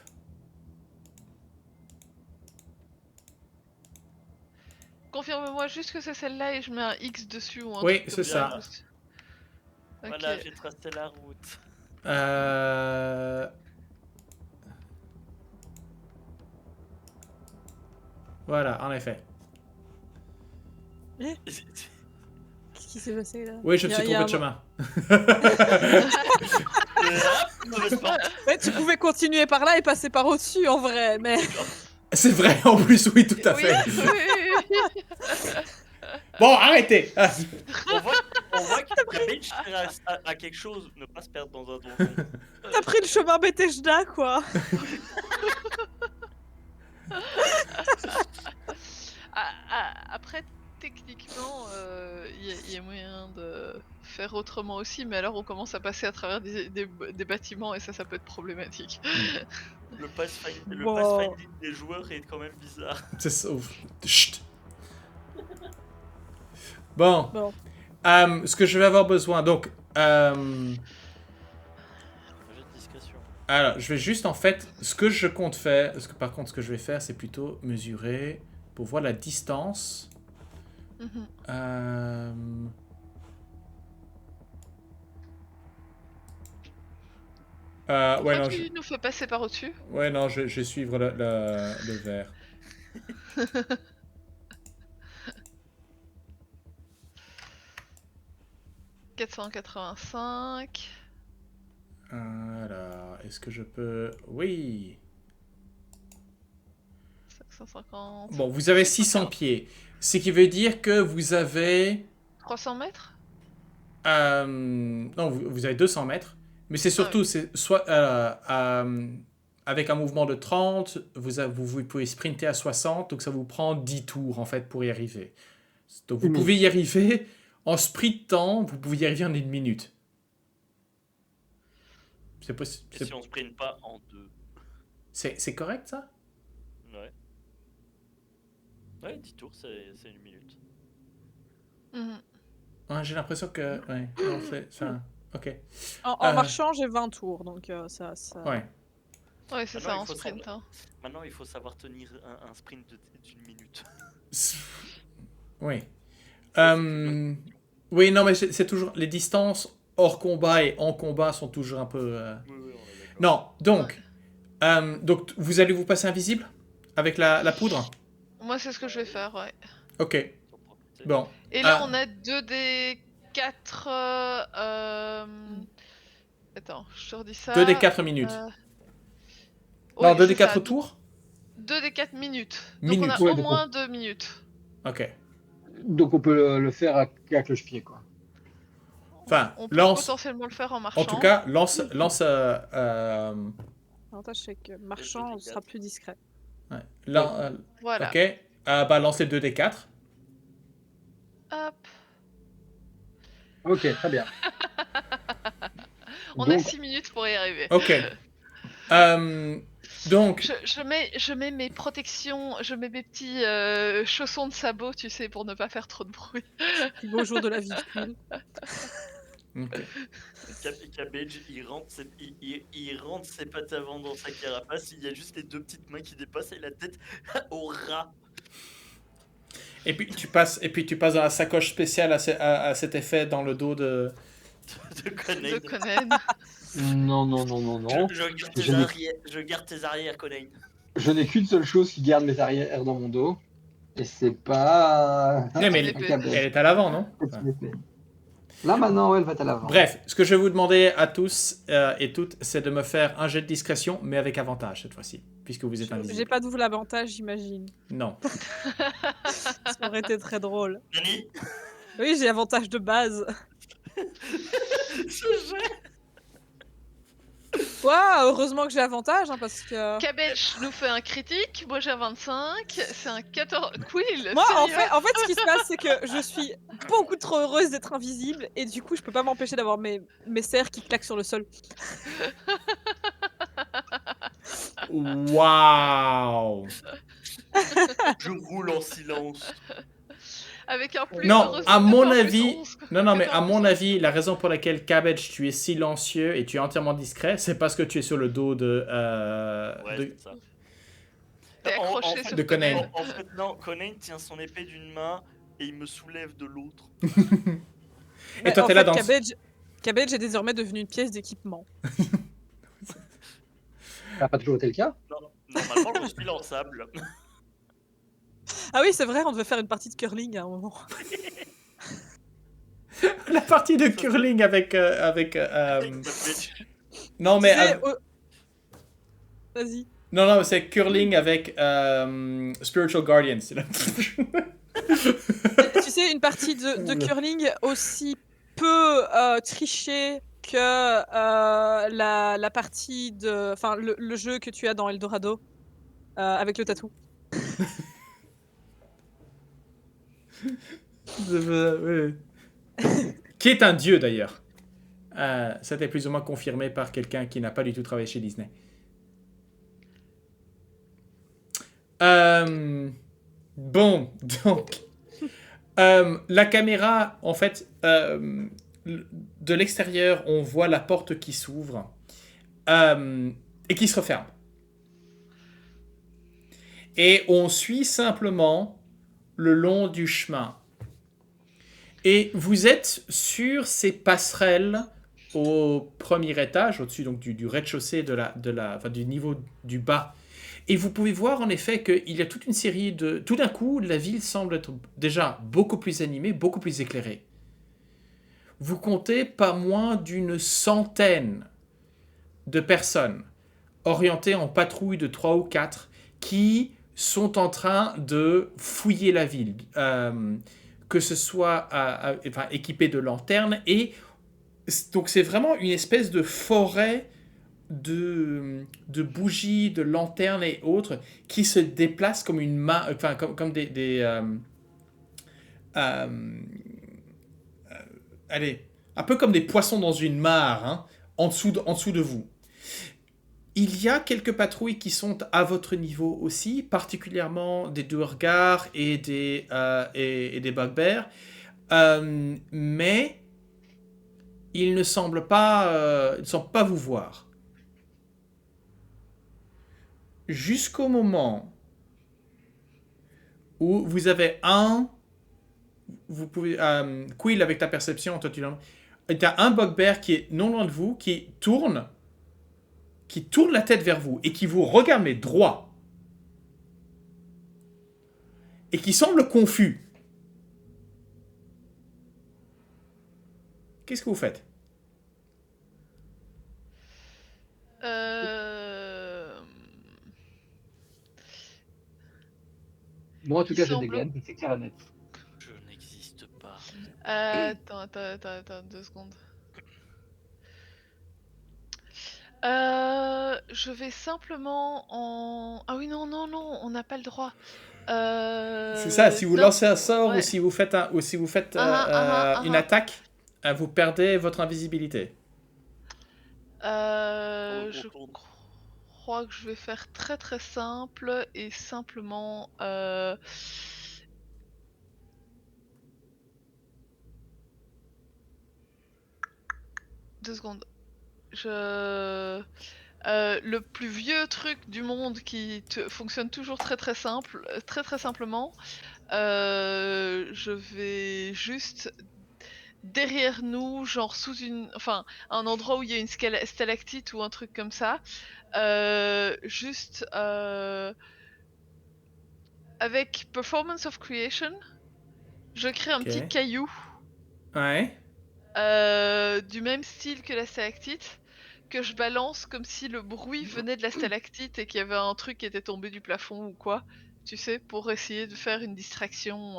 Confirme-moi juste que c'est celle-là et je mets un X dessus ou un Oui, truc c'est comme ça. Ok. Voilà, j'ai tracé la route. Voilà, en effet. Qu'est-ce qui s'est passé là? Oui, je me Il y a- suis il y a trompé de un- chemin. Mauvaise porte. Ouais, tu pouvais continuer par là et passer par au-dessus en vrai, mais... C'est vrai, en plus, oui, tout à Oui, fait. oui. Bon, arrêtez. On voit que la bitch à quelque chose, ne pas se perdre dans un donjon. T'as pris le chemin Bethesda, quoi. Après, techniquement, il y a moyen de faire autrement aussi, mais alors on commence à passer à travers des bâtiments et ça peut être problématique. Le le Bon. pathfinding des joueurs est quand même bizarre. C'est ça. Chut. Bon. Bon. Ce que je vais avoir besoin, donc... J'ai de discrétion. alors, je vais juste, en fait, ce que je compte faire... Par contre, ce que je vais faire, c'est plutôt mesurer pour voir la distance. Mhm. Ouais, Pourquoi non, tu nous fais passer par au-dessus? ouais, non, je vais suivre le vert. « 485. Alors, est-ce que je peux... Oui. 550. Bon, vous avez 600 pieds. Ce qui veut dire que vous avez... 300 mètres? Non, vous avez 200 mètres. Mais c'est surtout, c'est soit... avec un mouvement de 30, vous pouvez sprinter à 60, donc ça vous prend 10 tours, en fait, pour y arriver. Donc vous pouvez y arriver en sprintant, vous pouvez y arriver en 1 minute. C'est possible. Et si on sprint pas en 2? C'est correct, ça? Ouais. Ouais, 10 tours, c'est 1 minute. Mhm. Ouais, j'ai l'impression que... Ouais, non, c'est ça... Ok. En marchant, j'ai 20 tours, donc ça... Ouais. Ouais, c'est Maintenant, ça, il en faut sprint. Hein. Maintenant, il faut savoir tenir un sprint d'1 minute. Oui. Oui, non, mais c'est toujours... Les distances hors combat et en combat sont toujours un peu... Oui, on est d'accord. Non, donc vous allez vous passer invisible avec la poudre? Moi, c'est ce que je vais faire, ouais. Ok, bon. Et là, on a 2 des 4... Attends, je te redis ça. 2 des 4 minutes. Ouais, non, 2 des c'est ça, 4 tours? 2 des 4 minutes. Minutes. Donc on a Ouais, au donc moins 2 minutes. Ok. Donc on peut le faire à cloche-pied, quoi. Enfin, On peut lance... potentiellement le faire en marchant. En tout cas, lance L'avantage, c'est que marchant, on sera plus discret. ouais. Voilà. Ok. Bah, lance les 2 des 4. Hop. Ok, très bien. On a Donc, 6 minutes pour y arriver. Ok. Donc, Je mets mes protections, je mets mes petits chaussons de sabot, tu sais, pour ne pas faire trop de bruit. Plus beau jour de la vie de Phil. ok. Cabbage, il rentre ses pattes avant dans sa carapace, il y a juste les 2 petites mains qui dépassent et la tête au rat. Et puis tu passes dans la sacoche spéciale à cet effet dans le dos de De Conan. Conan. non. Je garde tes arrières, Conan. Je n'ai qu'une seule chose qui garde mes arrières dans mon dos. Et c'est pas... Non, mais l'épée. elle est à l'avant, non? C'est une épée. Là maintenant, ouais, elle va être à l'avant. Bref, ce que je vais vous demander à tous et toutes, c'est de me faire un jet de discrétion, mais avec avantage cette fois-ci, puisque vous êtes J'ai invisible. pas d'où l'avantage, j'imagine. Non. Ça aurait été très drôle. Nani? Oui, j'ai avantage de base. Ce jet. Waouh, heureusement que j'ai avantage, hein, parce que... Cabbage nous fait un critique, moi j'ai un 25, c'est un 14... Quill, Moi, en sérieux fait, ce qui se passe, c'est que je suis beaucoup trop heureuse d'être invisible, et du coup, je peux pas m'empêcher d'avoir mes serres qui claquent sur le sol. Waouh. Je roule en silence. Avec un plus... Non, heureusement à que mon t'as un plus avis, 11. non, mais Que t'as à un mon plus avis, la raison pour laquelle Cabbage, tu es silencieux et tu es entièrement discret, c'est parce que tu es sur le dos de Ouais, c'est ça. T'es accroché sur de Conan. En fait, non, Conan tient son épée d'une main et il me soulève de l'autre. Et toi, en t'es là fait, dans... Cabbage est désormais devenu une pièce d'équipement. Ça n'a pas toujours été le cas. Non, normalement, je suis lançable. Ah oui, c'est vrai, on devait faire une partie de curling à un moment. La partie de curling avec... Non, mais... Tu sais, Vas-y. Non, c'est curling avec Spiritual Guardians. C'est là. Tu sais, une partie de curling aussi peu trichée que la partie de... Enfin, le jeu que tu as dans Eldorado avec le tatou. Oui. Qui est un dieu d'ailleurs. C'était plus ou moins confirmé par quelqu'un qui n'a pas du tout travaillé chez Disney. Bon, donc, la caméra, en fait, de l'extérieur, on voit la porte qui s'ouvre et qui se referme. Et on suit simplement le long du chemin. Et vous êtes sur ces passerelles au premier étage, au-dessus donc du rez-de-chaussée enfin, du niveau du bas. Et vous pouvez voir en effet qu'il y a toute une série de... Tout d'un coup, la ville semble être déjà beaucoup plus animée, beaucoup plus éclairée. Vous comptez pas moins d'une centaine de personnes orientées en patrouille de 3 ou 4 qui sont en train de fouiller la ville. Que ce soit enfin, équipé de lanternes. Et donc c'est vraiment une espèce de forêt de bougies, de lanternes et autres qui se déplacent comme une main, enfin comme allez, un peu comme des poissons dans une mare, hein, en dessous de vous. Il y a quelques patrouilles qui sont à votre niveau aussi, particulièrement des Duergar et des Bugbears, mais ils ne semblent pas vous voir. Jusqu'au moment où vous avez vous pouvez Quill avec ta perception, toi tu as un Bugbear qui est non loin de vous, qui tourne la tête vers vous et qui vous regarde mais droit et qui semble confus. Qu'est-ce que vous faites? Moi, en tout Il cas, je semble- dégaine, c'est clair et net. Je n'existe pas. Attends, 2 secondes. Je vais simplement en... Ah oui, non, on n'a pas le droit. C'est ça, si vous non, lancez un sort ouais. ou si vous faites une attaque, vous perdez votre invisibilité. Je crois que je vais faire très très simple et simplement... 2 secondes. Le plus vieux truc du monde qui fonctionne toujours très très simple, très simplement. Je vais juste derrière nous, genre sous enfin, un endroit où il y a une stalactite ou un truc comme ça. Juste avec Performance of Creation, je crée un petit caillou. Ouais. Du même style que la stalactite, que je balance comme si le bruit venait de la stalactite et qu'il y avait un truc qui était tombé du plafond ou quoi, tu sais, pour essayer de faire une distraction,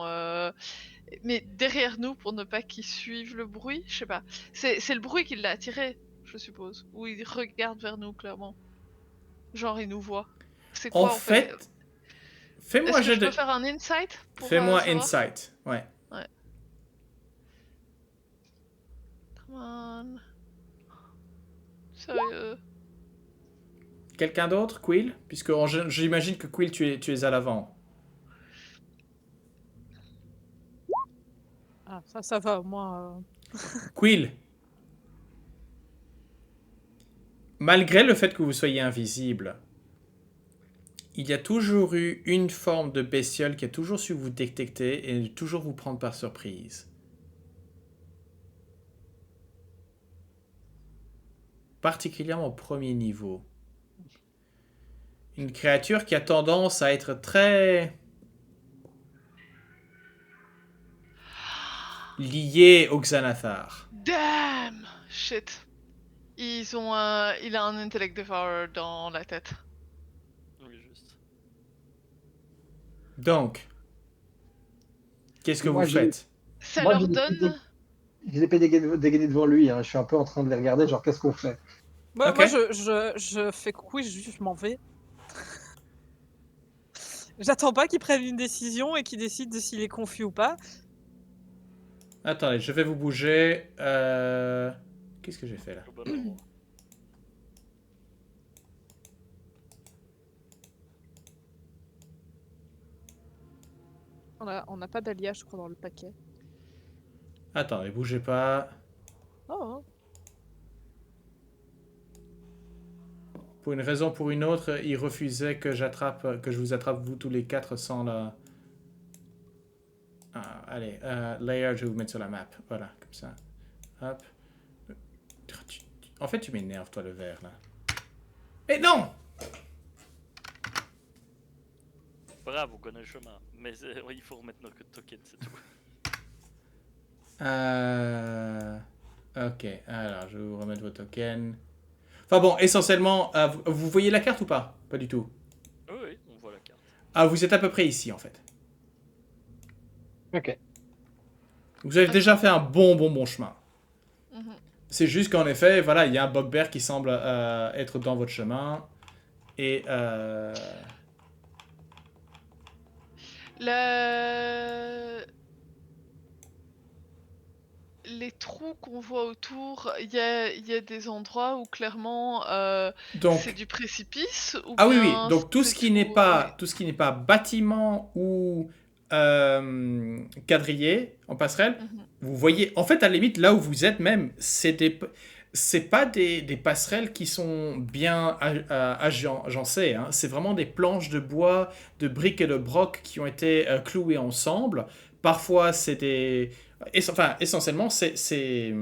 mais derrière nous pour ne pas qu'ils suivent le bruit, je sais pas. C'est le bruit qui l'a attiré, je suppose, ou il regarde vers nous clairement. Genre il nous voit. C'est quoi En fait, fais-moi Est-ce que je peux faire un insight pour Fais-moi savoir insight, ouais. Come on. Sérieux. Quelqu'un d'autre, Quill? Puisque j'imagine que Quill, tu es à l'avant. Ah, ça va, moi. Quill, malgré le fait que vous soyez invisible, il y a toujours eu une forme de bestiole qui a toujours su vous détecter et toujours vous prendre par surprise. Particulièrement au premier niveau. Une créature qui a tendance à être très liée au Xanathar. Damn! Shit. Il a un intellect devourer dans la tête. Oui, juste. Donc, qu'est-ce que Moi, vous faites? Ça Moi, leur j'ai donne... J'ai l'épée dégainée devant lui, hein. Je suis un peu en train de les regarder, genre qu'est-ce qu'on fait? Moi, Ok. moi je fais coucou, je m'en vais. J'attends pas qu'il prenne une décision et qu'il décide de s'il est confus ou pas. Attendez, je vais vous bouger. Qu'est-ce que j'ai fait là? Au bon endroit. On n'a pas d'Alia, je crois, dans le paquet. Attendez, bougez pas. Oh, Pour une raison ou pour une autre, il refusait que je vous attrape vous tous les 4 sans la... Ah, allez, layer, je vais vous mettre sur la map. Voilà, comme ça. Hop. En fait, tu m'énerves, toi, le vert, là. Mais non! Bravo, on connaît le chemin. Mais il faut remettre nos tokens, c'est tout. Ok, alors, je vais vous remettre vos tokens. Enfin bon, essentiellement, vous voyez la carte ou pas? Pas du tout. Oui, oui, on voit la carte. Ah, vous êtes à peu près ici, en fait. Ok. Vous avez déjà fait un bon chemin. Mhm. C'est juste qu'en effet, voilà, il y a un bugbear qui semble être dans votre chemin. Et... Les trous qu'on voit autour, il y a des endroits où clairement donc... c'est du précipice ou Ah oui, oui. bien Donc tout ce c'est qui n'est tout- pas, oui. tout ce qui n'est pas bâtiment ou quadrillé en passerelle, Mhm. vous voyez, en fait, à la limite, là où vous êtes même, c'est pas des passerelles qui sont bien agencées. Hein. C'est vraiment des planches de bois, de briques et de broc qui ont été clouées ensemble. Parfois, c'est des... Enfin, essentiellement, c'est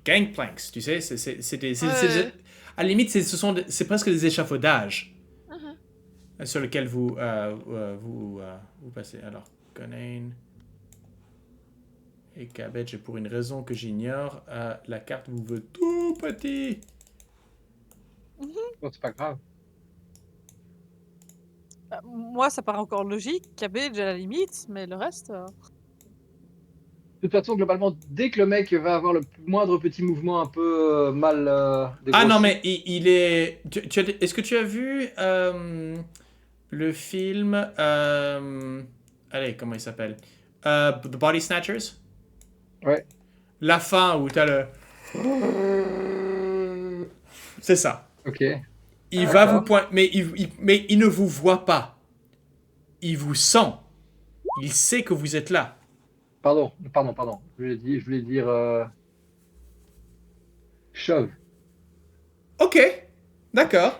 gangplanks, tu sais. C'est des... Ouais. À la limite, c'est presque des échafaudages Mhm. sur lesquels vous passez. Alors, Conan et Cabbage, et pour une raison que j'ignore, la carte vous veut tout petit. Bon, c'est pas grave. bah, moi, ça paraît encore logique. Cabbage à la limite, mais le reste. De toute façon, globalement, dès que le mec va avoir le moindre petit mouvement un peu mal Ah non, dégrossi, mais il est... Est-ce que tu as vu le film... allez, comment il s'appelle? The Body Snatchers? ouais. La fin où t'as le... C'est ça. Ok. Il va D'accord. vous pointer, mais il ne vous voit pas. Il vous sent. Il sait que vous êtes là. Pardon. Je voulais dire shove. Ok, d'accord.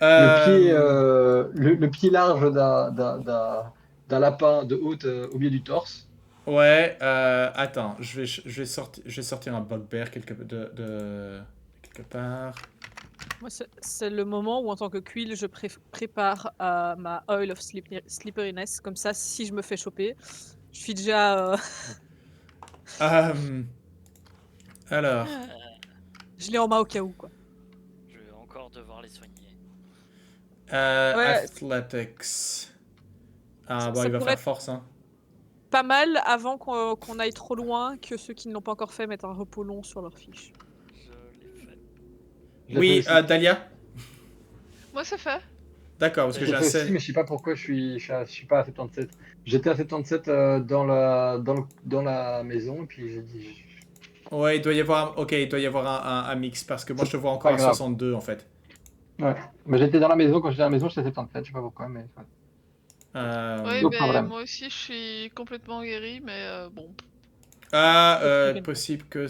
Le pied large d'un lapin de haute au milieu du torse. Ouais, attends, je vais sortir un bugbear quelque part. Moi, c'est le moment où, en tant que Quill, je prépare ma Oil of Slipperiness. Comme ça, si je me fais choper, je suis déjà. Alors, Je l'ai en main au cas où, quoi. Je vais encore devoir les soigner. Ouais. Athletics. Ah, Ça- bon, ça il va pourrait faire être force, hein. Pas mal avant qu'on aille trop loin, que ceux qui ne l'ont pas encore fait mettent un repos long sur leur fiche. Je l'ai fait. Je l'ai Oui, fait aussi. Dahlia. Moi c'est fait. D'accord, parce que Je j'ai l'ai un fait aussi, mais je sais pas pourquoi je suis pas à 77. J'étais à 77 dans la maison, et puis j'ai dit. Ouais, il doit y avoir... Ok, il doit y avoir un mix, parce que moi, je te vois encore Pas à grave. 62, en fait. Ouais. Mais j'étais dans la maison, quand j'étais à la maison, j'étais à 77, je sais pas pourquoi, mais. Ouais. Oui, No mais problem. moi aussi je suis complètement guéri, mais bon. Possible que...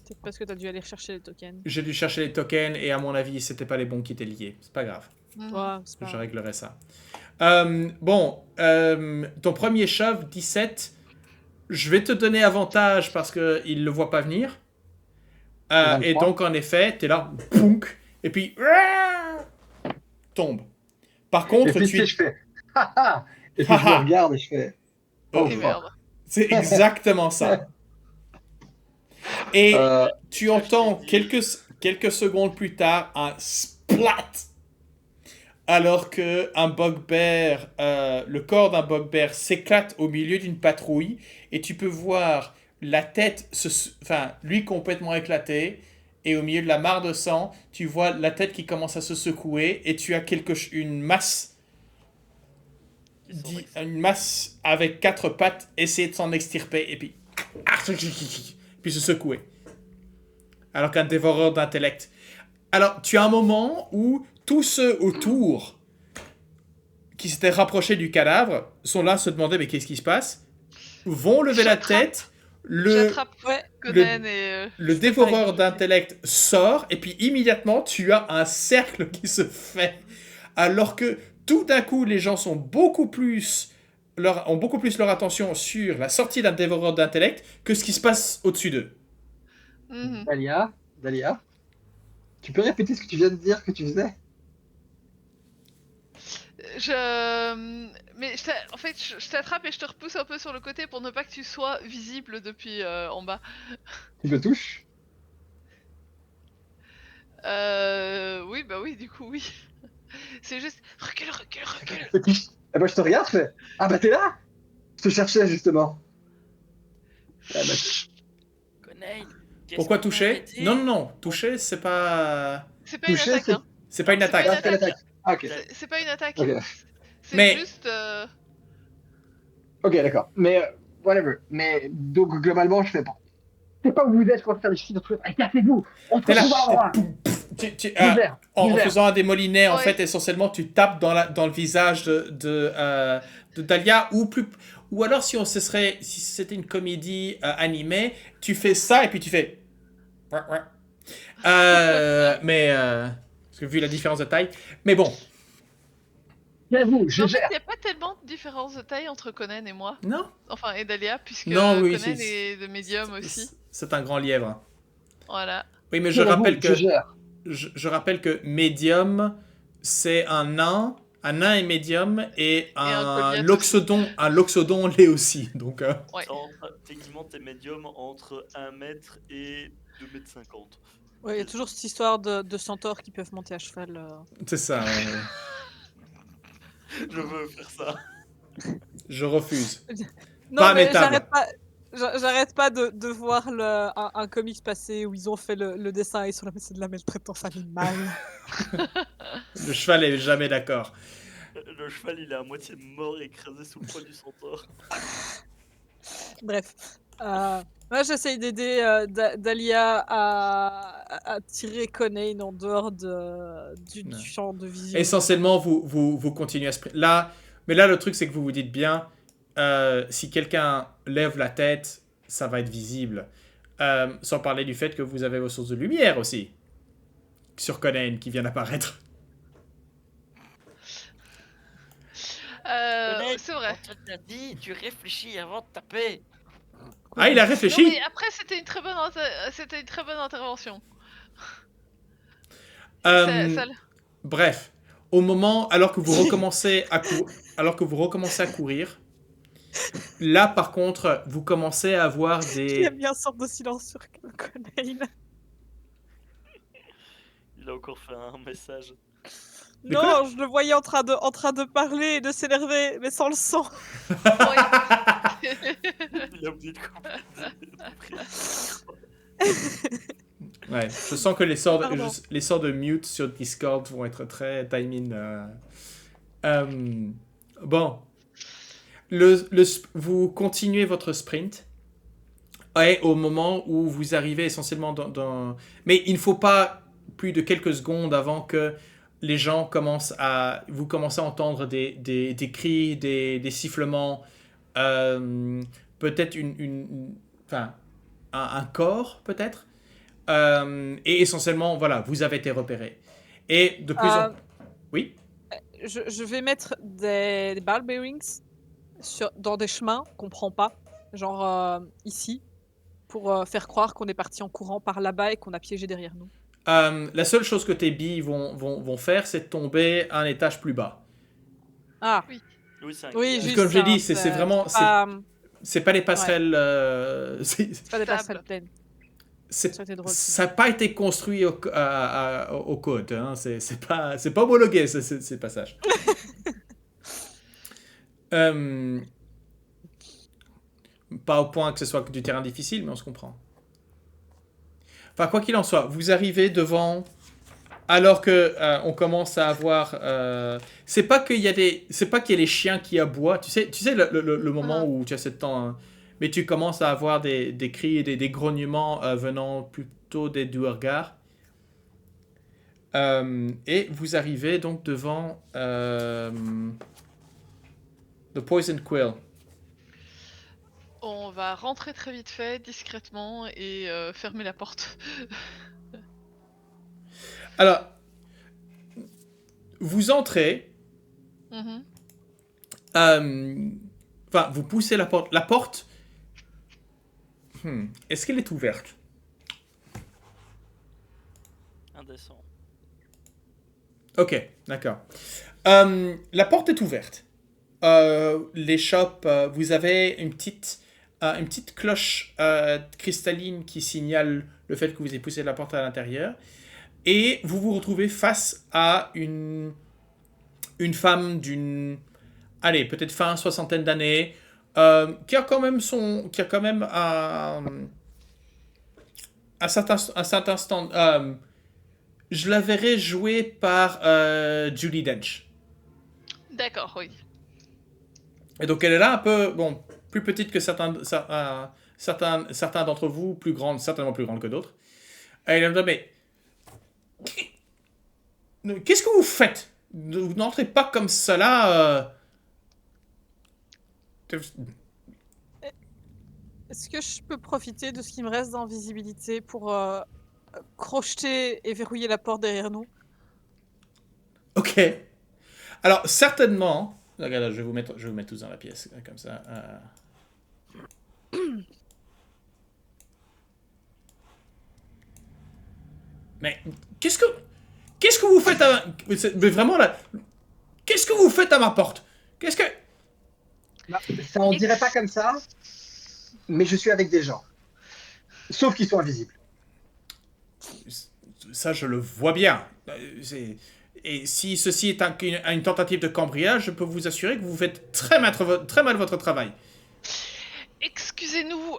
Peut-être parce que t'as dû aller chercher les tokens. J'ai dû chercher les tokens, et à mon avis, c'était pas les bons qui étaient liés. C'est pas grave. Mhm. Ouais, c'est pas Je grave. réglerai ça. Bon, ton premier shove, 17. Je vais te donner avantage parce qu'il le voit pas venir. Et 23. donc, en effet, t'es là, pounk, et puis... tombe. Par Et contre, puis, tu sais, je fais. Haha. Et puis, je le regarde et je fais. Oh, Et fuck. merde. C'est exactement ça. Et Euh, tu entends quelques secondes plus tard un splat. Alors que un bugbear, le corps d'un bugbear s'éclate au milieu d'une patrouille et tu peux voir la tête, lui complètement éclatée et au milieu de la mare de sang, tu vois la tête qui commence à se secouer et tu as une masse, Qui sont une masse avec 4 pattes essayer de s'en extirper et puis se secouer. Alors qu'un dévoreur d'intellect. Alors, tu as un moment où tous ceux autour qui s'étaient rapprochés du cadavre sont là à se demander mais qu'est-ce qui se passe, vont lever la tête, J'attrape Ouais. Conan et... le dévoreur d'intellect sort et puis immédiatement tu as un cercle qui se fait alors que tout d'un coup les gens sont ont beaucoup plus leur attention sur la sortie d'un dévoreur d'intellect que ce qui se passe au-dessus d'eux. Mhm. Dahlia, tu peux répéter ce que tu viens de dire que tu faisais? Mais en fait, je t'attrape et je te repousse un peu sur le côté pour ne pas que tu sois visible depuis en bas. Tu me touches? Oui, bah oui, du coup, oui. C'est juste... Recule. Et moi je te regarde, je fais ah bah t'es là? Je te cherchais justement. Ah bah, Conan, qu'est-ce Pourquoi qu'on a toucher? arrêté Non, toucher c'est pas C'est pas une toucher, attaque, c'est hein. c'est pas une C'est pas attaque. une ah, c'est pas l'attaque. Ah ok. C'est pas une attaque. Ok. C'est Mais- juste... Ok, d'accord. Mais whatever. Mais donc globalement, je fais pas. C'est pas où vous êtes, je pense faire des chiffres de trucs. Allez, cassez-vous. On se T'es là. retrouve à l'endroit. Divers, En divers. faisant un démolinet, en Ouais. fait, essentiellement, tu tapes dans le visage de Dahlia, ou alors si c'était une comédie animée, tu fais ça et puis tu fais. Parce que vu la différence de taille, mais bon, Cassez-vous, je En fait, gère. il n'y a pas tellement de différence de taille entre Conan et moi. non. Enfin, et Dahlia, puisque Non, oui, Conan c'est- est de médium aussi. C'est un grand lièvre. Voilà. Oui, mais je Je gère. je rappelle que médium, c'est un nain et médium, et un Goliath un loxodon l'est aussi. Donc, Ouais. Techniquement, t'es médium entre 1 mètre et 2,50 m. Ouais, il y a toujours cette histoire de centaures qui peuvent monter à cheval. c'est ça. Je veux faire ça. Je refuse. Non, Pas à mais mes tables. j'arrête pas de voir un comics passé où ils ont fait le dessin et ils sont là, mais c'est de la maltraitance animale. Le cheval est jamais d'accord. Le cheval, il est à moitié mort, écrasé sous le poids du centaure. Bref. Moi, j'essaye d'aider Dahlia à tirer Conan en dehors du Ouais. champ de vision. Essentiellement, vous continuez à là, mais là, le truc, c'est que vous vous dites bien, si quelqu'un lève la tête, ça va être visible. Sans parler du fait que vous avez vos sources de lumière aussi. Sur Conan, qui vient d'apparaître. Conan, C'est vrai. On te l'a dit, tu réfléchis avant de taper. Ah, il a Non, réfléchi. mais après, c'était une très bonne intervention. Euh, Ça- Bref, au moment, alors que vous recommencez à courir, là, par contre, vous commencez à avoir Il y a des... bien une sorte de silence sur Conan. Il a encore fait un message. De quoi Non, je le voyais en train de parler et de s'énerver, mais sans le sang. Il a oublié de couper. Ouais, je sens que les sorts Pardon. les sorts de mute sur Discord vont être très timing. Bon. Vous continuez votre sprint. Et au moment où vous arrivez essentiellement dans... Mais il ne faut pas plus de quelques secondes avant que les gens vous commencez à entendre des cris, des sifflements, peut-être un corps, peut-être. Et essentiellement, voilà, vous avez été repéré. Et de plus en... Oui. Je vais mettre des ball bearings dans des chemins qu'on prend pas, genre ici, pour faire croire qu'on est parti en courant par là-bas et qu'on a piégé derrière nous. La seule chose que tes billes vont faire, c'est de tomber un étage plus bas. Ah, Oui, c'est un oui, grillage. juste. Comme j'ai dit, hein, c'est vraiment... C'est pas les passerelles... C'est pas des Stable. passerelles pleines. c'est- Ça a été drôle. ça n'a pas été construit au code. Hein. C'est pas homologué, ces passages. Pas au point que ce soit du terrain difficile, mais on se comprend. Enfin, quoi qu'il en soit, vous arrivez devant... Alors que on commence à avoir... c'est pas qu'il y a les chiens qui aboient. Tu sais le moment où tu as ce temps... hein, mais tu commences à avoir des cris et des grognements venant plutôt des Duergar. Et vous arrivez donc devant The Poison Quill. On va rentrer très vite fait, discrètement, et fermer la porte. Alors, vous entrez, Mhm. enfin, vous poussez la porte. La porte, est-ce qu'elle est ouverte? Indécent. Ok, d'accord. La porte est ouverte. L'échoppe, vous avez une petite cloche cristalline qui signale le fait que vous avez poussé la porte à l'intérieur. Et vous vous retrouvez face à une femme d'une, allez, peut-être fin soixantaine d'années, qui a quand même un certain stand. Je la verrais jouée par Judi Dench. D'accord, oui. Et donc elle est là un peu, bon, plus petite que certains d'entre vous, plus grande, certainement plus grande que d'autres. Et elle me dit, mais qu'est-ce que vous faites? Vous n'entrez pas comme cela. Est-ce que je peux profiter de ce qui me reste d'invisibilité pour crocheter et verrouiller la porte derrière nous? Ok. Alors certainement, regarde, je vais vous mettre tous dans la pièce comme ça. Mais qu'est-ce que vous faites mais vraiment là, qu'est-ce que vous faites à ma porte? Qu'est-ce que Bah, ça, on dirait pas comme ça, mais je suis avec des gens. Sauf qu'ils sont invisibles. Ça, je le vois bien. Et si ceci est une tentative de cambriolage, je peux vous assurer que vous faites très mal votre travail. Excusez-nous,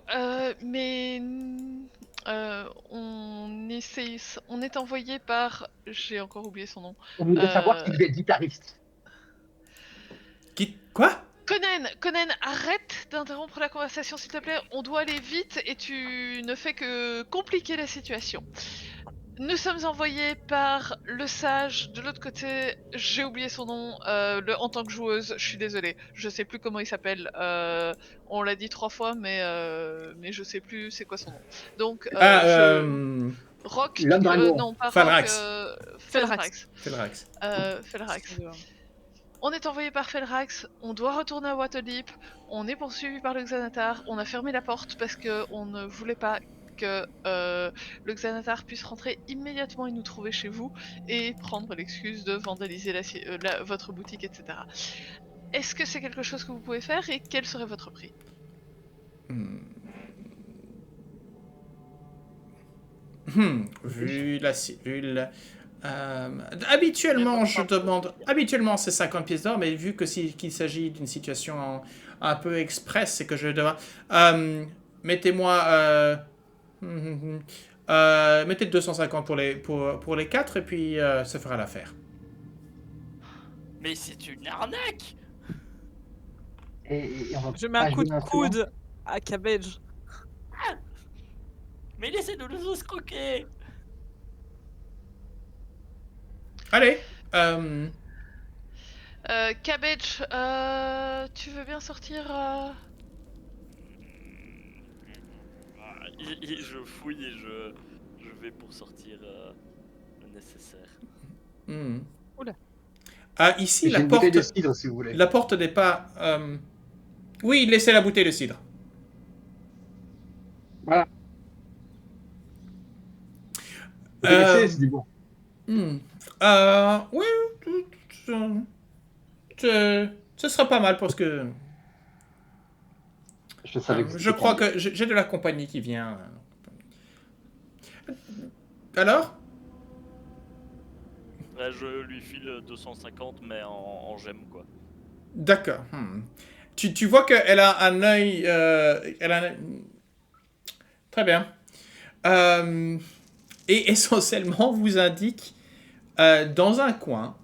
mais on est envoyé par... J'ai encore oublié son nom. On voudrait savoir qu'il est guitariste. Quoi? Conan, arrête d'interrompre la conversation s'il te plaît, on doit aller vite et tu ne fais que compliquer la situation. Nous sommes envoyés par le sage de l'autre côté, j'ai oublié son nom, en tant que joueuse, je suis désolée, je sais plus comment il s'appelle, on l'a dit 3 fois mais je sais plus c'est quoi son nom. Donc, Rock, L'homme dragon. non pas Felrax. Rock, Felrax. Felrax. Felrax. On est envoyé par Felrax, on doit retourner à Waterdeep, on est poursuivi par le Xanatar, on a fermé la porte parce qu'on ne voulait pas que le Xanatar puisse rentrer immédiatement et nous trouver chez vous et prendre l'excuse de vandaliser votre boutique, etc. Est-ce que c'est quelque chose que vous pouvez faire et quel serait votre prix? Habituellement, c'est 50 pièces d'or, mais vu qu'il s'agit d'une situation un peu express, c'est que je dois... mettez-moi... mettez 250 pour les 4 et puis ça fera l'affaire. Mais c'est une arnaque! Et on va Je mets pas un coup jouer de coude à Cabbage. Mais laissez de nous escroquer! Allez, Cabbage, tu veux bien sortir Je fouille et je vais pour sortir le nécessaire. Oula. Ici, J'ai une bouteille de cidre si vous voulez. la porte n'est pas... Oui, laissez la bouteille de cidre. Voilà. Vous connaissez, c'est du bon. Oui, ce sera pas mal parce que Je savais que je crois que j'ai de la compagnie qui vient. Alors? Ouais, je lui file 250 mais en gemme quoi. D'accord. Tu vois qu'elle a un œil... Très bien. et essentiellement vous indique dans un coin,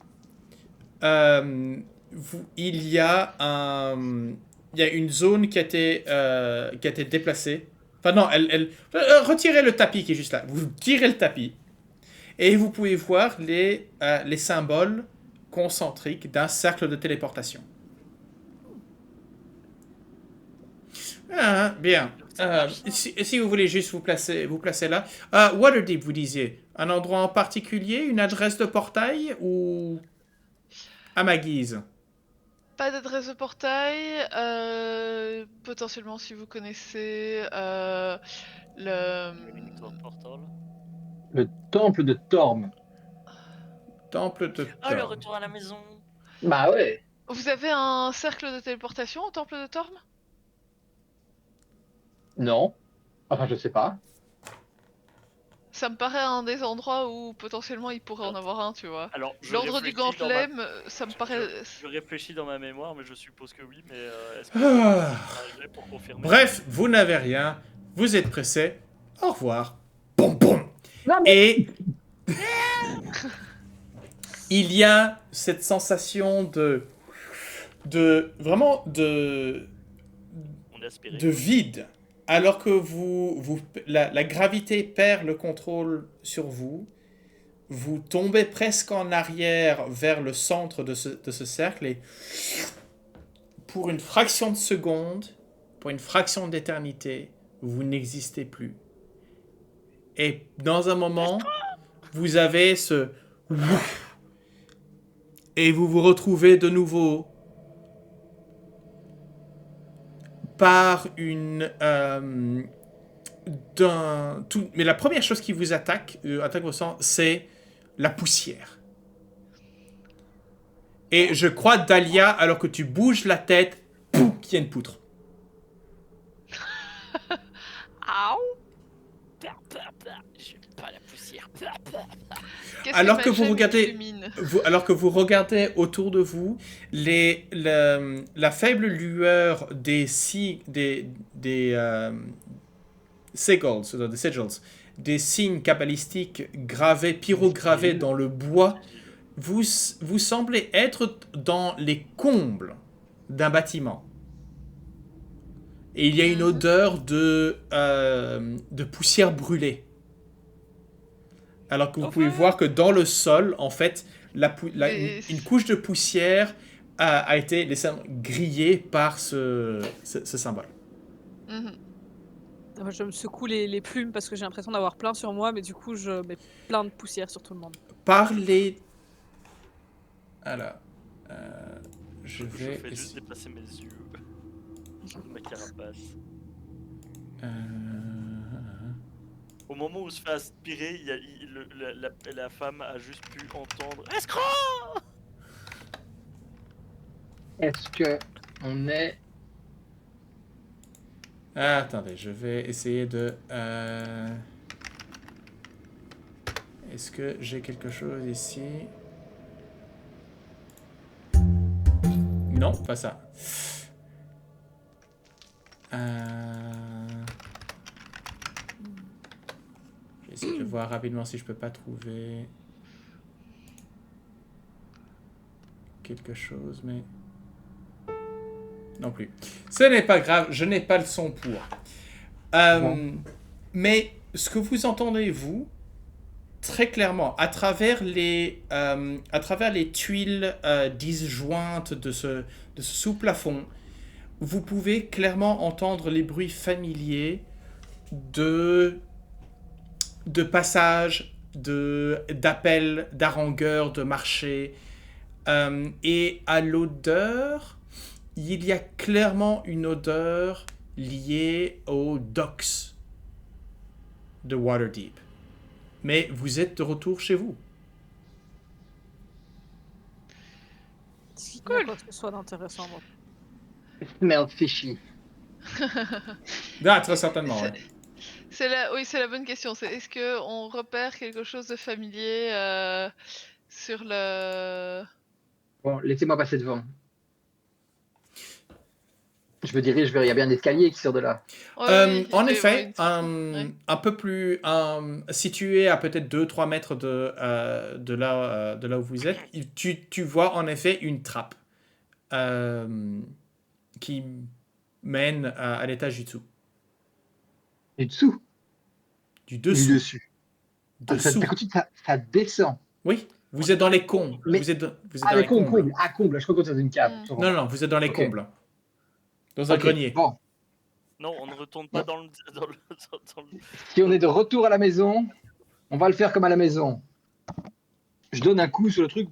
il y a une zone qui a été déplacée. Enfin non, retirez le tapis qui est juste là. Vous tirez le tapis et vous pouvez voir les symboles concentriques d'un cercle de téléportation. Ah, bien. Si vous voulez juste vous placer là. Waterdeep, vous disiez. Un endroit en particulier, une adresse de portail ou à ma guise? Pas d'adresse de portail. Potentiellement, si vous connaissez le. Victor Portal. Le temple de Torm. Temple de Ah, le Thor. retour à la maison. Bah ouais. Vous avez un cercle de téléportation au temple de Torm? Non. Enfin, je sais pas. Ça me paraît un des endroits où potentiellement il pourrait en avoir un, tu vois. Alors, je L'ordre du réfléchis dans ma- Gantlem, ça me paraît. Je réfléchis dans ma mémoire, mais je suppose que oui. Mais est-ce que Ah. je pour confirmer? Bref, vous n'avez rien. Vous êtes pressé. Au revoir. Boum, boum. Non, mais... Et il y a cette sensation vraiment On est aspiré. de vide, alors que la gravité perd le contrôle sur vous. Vous tombez presque en arrière vers le centre de ce cercle et pour une fraction de seconde, pour une fraction d'éternité, vous n'existez plus. Et dans un moment, vous avez ce... Et vous vous retrouvez de nouveau par une... Mais la première chose qui vous attaque vos sens, c'est la poussière. Et je crois, Dahlia, alors que tu bouges la tête, pouf, qu'il y a une poutre. J'aime pas la poussière. Qu'est-ce Alors ma que vous gemme regardez- illumine Alors que vous regardez autour de vous, la faible lueur des sigils, des signes kabbalistiques gravés, pyrogravés dans le bois, vous semblez être dans les combles d'un bâtiment. Et il y a une odeur de poussière brûlée. Alors que vous pouvez voir que dans le sol, en fait, une couche de poussière a été grillée par ce symbole. Mhm. Moi, je me secoue les plumes parce que j'ai l'impression d'avoir plein sur moi, mais du coup, je mets plein de poussière sur tout le monde. Par les... Alors, je Je vais... fais juste déplacer mes yeux. Ma carapace. Au moment où se fait aspirer, la femme a juste pu entendre escroc. Est-ce que on est... Attendez, je vais essayer de... Est-ce que j'ai quelque chose ici? Non, pas ça. Je vais essayer de voir rapidement si je peux pas trouver quelque chose, mais... Non plus. Ce n'est pas grave, je n'ai pas le son pour. Mais ce que vous entendez, vous, très clairement, à travers les tuiles disjointes de ce sous-plafond, vous pouvez clairement entendre les bruits familiers de passages, d'appels, d'harangueurs, de marchés. Et à l'odeur, il y a clairement une odeur liée aux docks de Waterdeep. Mais vous êtes de retour chez vous. Est-ce qu'il y a quoi que ce soit d'intéressant, moi. Smell fishy. Ah, très certainement, ouais. Oui, c'est la bonne question. C'est est-ce que on repère quelque chose de familier sur le... Bon, laissez-moi passer devant. Je me dirige vers. Il y a bien un escalier qui sort de là. Ouais, En oui, effet, ouais. un peu plus situé à peut-être 2-3 mètres de là où vous êtes, tu vois en effet une trappe qui mène à l'étage du dessous. Du dessous. Du Du dessous. dessus. Ah, ça, Dessous. ça descend. Oui, On vous est êtes dans dans les les combles. combles. Vous êtes dans Ah, les les combles. combles. Ah, comble. Je crois que c'est dans une cave. Mm. Je Non, non, vous êtes dans les Ok. combles. Dans un Ok. grenier. Bon. Non, on ne retourne pas dans le. Si on est de retour à la maison, on va le faire comme à la maison. Je donne un coup sur le truc.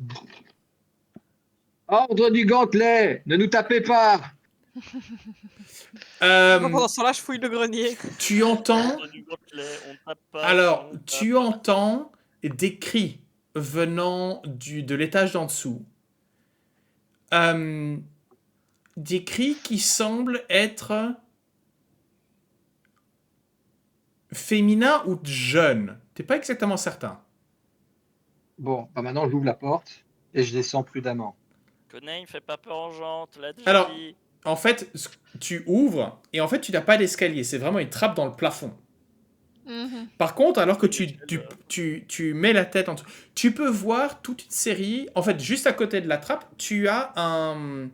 Ordre du gantelet. Ne nous tapez pas. Euh, Moi, pendant ce temps-là, je fouille le grenier. tu entends... Ordre du gantelet, on tape pas. Alors, on tu tape. entends des cris venant de l'étage d'en dessous. Des cris qui semblent être féminins ou jeunes. T'es pas exactement certain. Bon, bah maintenant j'ouvre la porte et je descends prudemment. Conan, fais pas peur aux gens, te l'a déjà Alors, dit. en fait, tu ouvres et en fait, tu n'as pas d'escalier. C'est vraiment une trappe dans le plafond. Mhm. Par contre, alors que tu mets la tête en dessous, tu peux voir toute une série. En fait, juste à côté de la trappe, tu as un.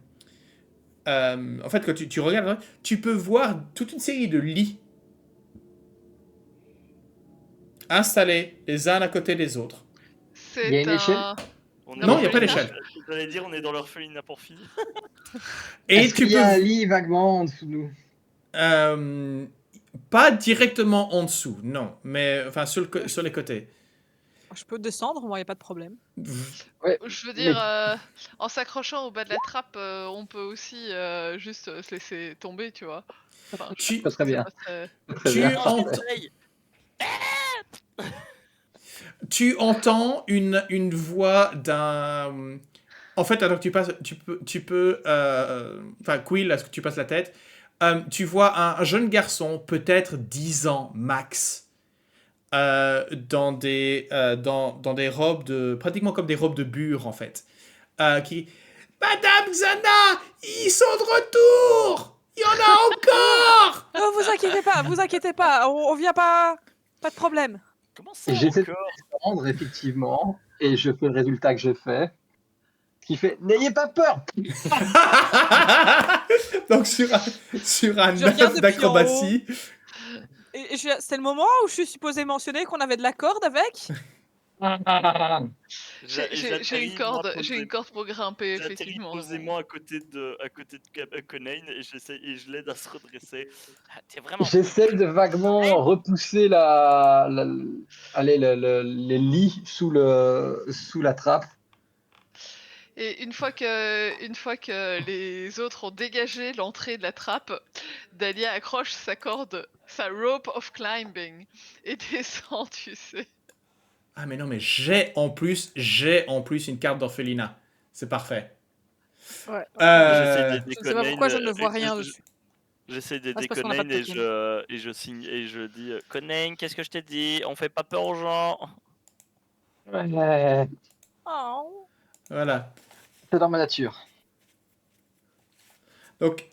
En fait, quand tu regardes, tu peux voir toute une série de lits installés les uns à côté des autres. Il y a C'est une échelle un. On Non, il n'y a pas L'orphelinat d'échelle. J'allais dire, on est dans l'orphelinat pour filles. Et Est-ce tu qu'il y peux. a un lit vaguement en dessous de nous? Pas directement en dessous, non, mais enfin sur les côtés. Je peux descendre, moi, il n'y a pas de problème. Ouais, Je veux mais dire, en s'accrochant au bas de la trappe, on peut aussi juste se laisser tomber, tu vois. Enfin, je Tu- suppose Très que ça bien. passerait. très Tu bien. entends. Essaye. Tu entends une voix d'un. En fait, alors que tu passes, enfin, Quill, est-ce que tu passes la tête, tu vois un jeune garçon, peut-être 10 ans max, dans des robes pratiquement comme des robes de bure, en fait, qui, Madame Xana, ils sont de retour! Il y en a encore! Non, vous inquiétez pas, on vient pas. Pas de problème. Comment ça Et j'essaie de encore? descendre, effectivement, et je fais le résultat que j'ai fait. Qui fait n'ayez pas peur. Donc, sur un Je regarde 9 depuis d'acrobatie, C'est le moment où je suis supposé mentionner qu'on avait de la corde avec. J'ai une corde pour grimper, J'atterris effectivement. posément à côté de Conan et je l'aide à se redresser. Ah, t'es vraiment. J'essaie de vaguement repousser allez, les lits sous la trappe. Et une fois que les autres ont dégagé l'entrée de la trappe, Dahlia accroche sa corde, sa rope of climbing, et descend, tu sais. Ah mais non, mais j'ai en plus une carte d'orphelinat. C'est parfait. Ouais. Euh, J'essaie d'aider Je sais pas pourquoi je ne vois rien je- dessus. J'essaie Ah, d'aider c'est parce qu'on a Conan pas de et token. je signe et je dis Conan, qu'est-ce que je t'ai dit? On fait pas peur aux gens. Ouais, Oh. Voilà. c'est dans ma nature. Donc,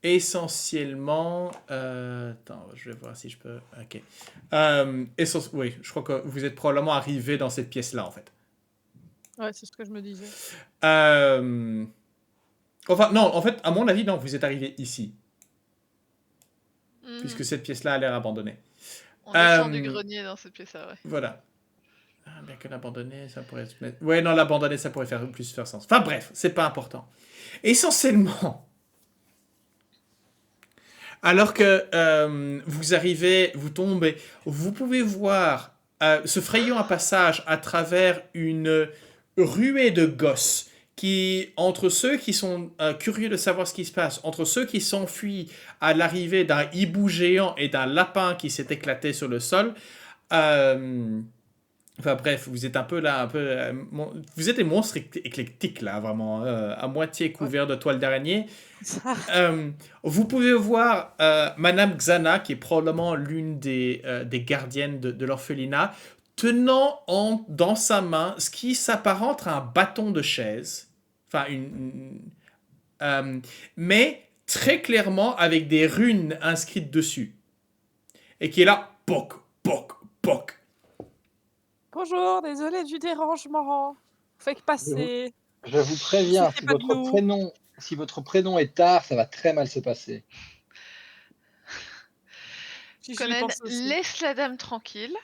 essentiellement... attends, je vais voir si je peux... Ok. Oui, je crois que vous êtes probablement arrivé dans cette pièce-là, en fait. Ouais, c'est ce que je me disais. Enfin, non, en fait, à mon avis, non, vous êtes arrivé ici, Mhm. puisque cette pièce-là a l'air abandonnée. On descend du grenier dans cette pièce-là, ouais. Voilà. Ah, bien que l'abandonner, ça pourrait se mettre... Ouais, non, l'abandonner, ça pourrait plus faire sens. Enfin bref, c'est pas important. Essentiellement, alors que vous arrivez, vous tombez, vous pouvez voir se frayant un passage à travers une ruée de gosses qui, entre ceux qui sont curieux de savoir ce qui se passe, entre ceux qui s'enfuient à l'arrivée d'un hibou géant et d'un lapin qui s'est éclaté sur le sol, enfin bref, vous êtes un peu là, vous êtes des monstres éclectiques là, vraiment, à moitié couverts de toiles d'araignée. Vous pouvez voir Madame Xana, qui est probablement l'une des gardiennes de l'orphelinat, tenant dans sa main ce qui s'apparente à un bâton de chaise. Enfin, mais très clairement avec des runes inscrites dessus. Et qui est là, poc, poc, poc. Bonjour, désolé du dérangement. Faites passer. Je vous préviens, C'était pas de nous. si votre prénom est tard, ça va très mal se passer. J'y Conan, pense aussi. laisse la dame tranquille.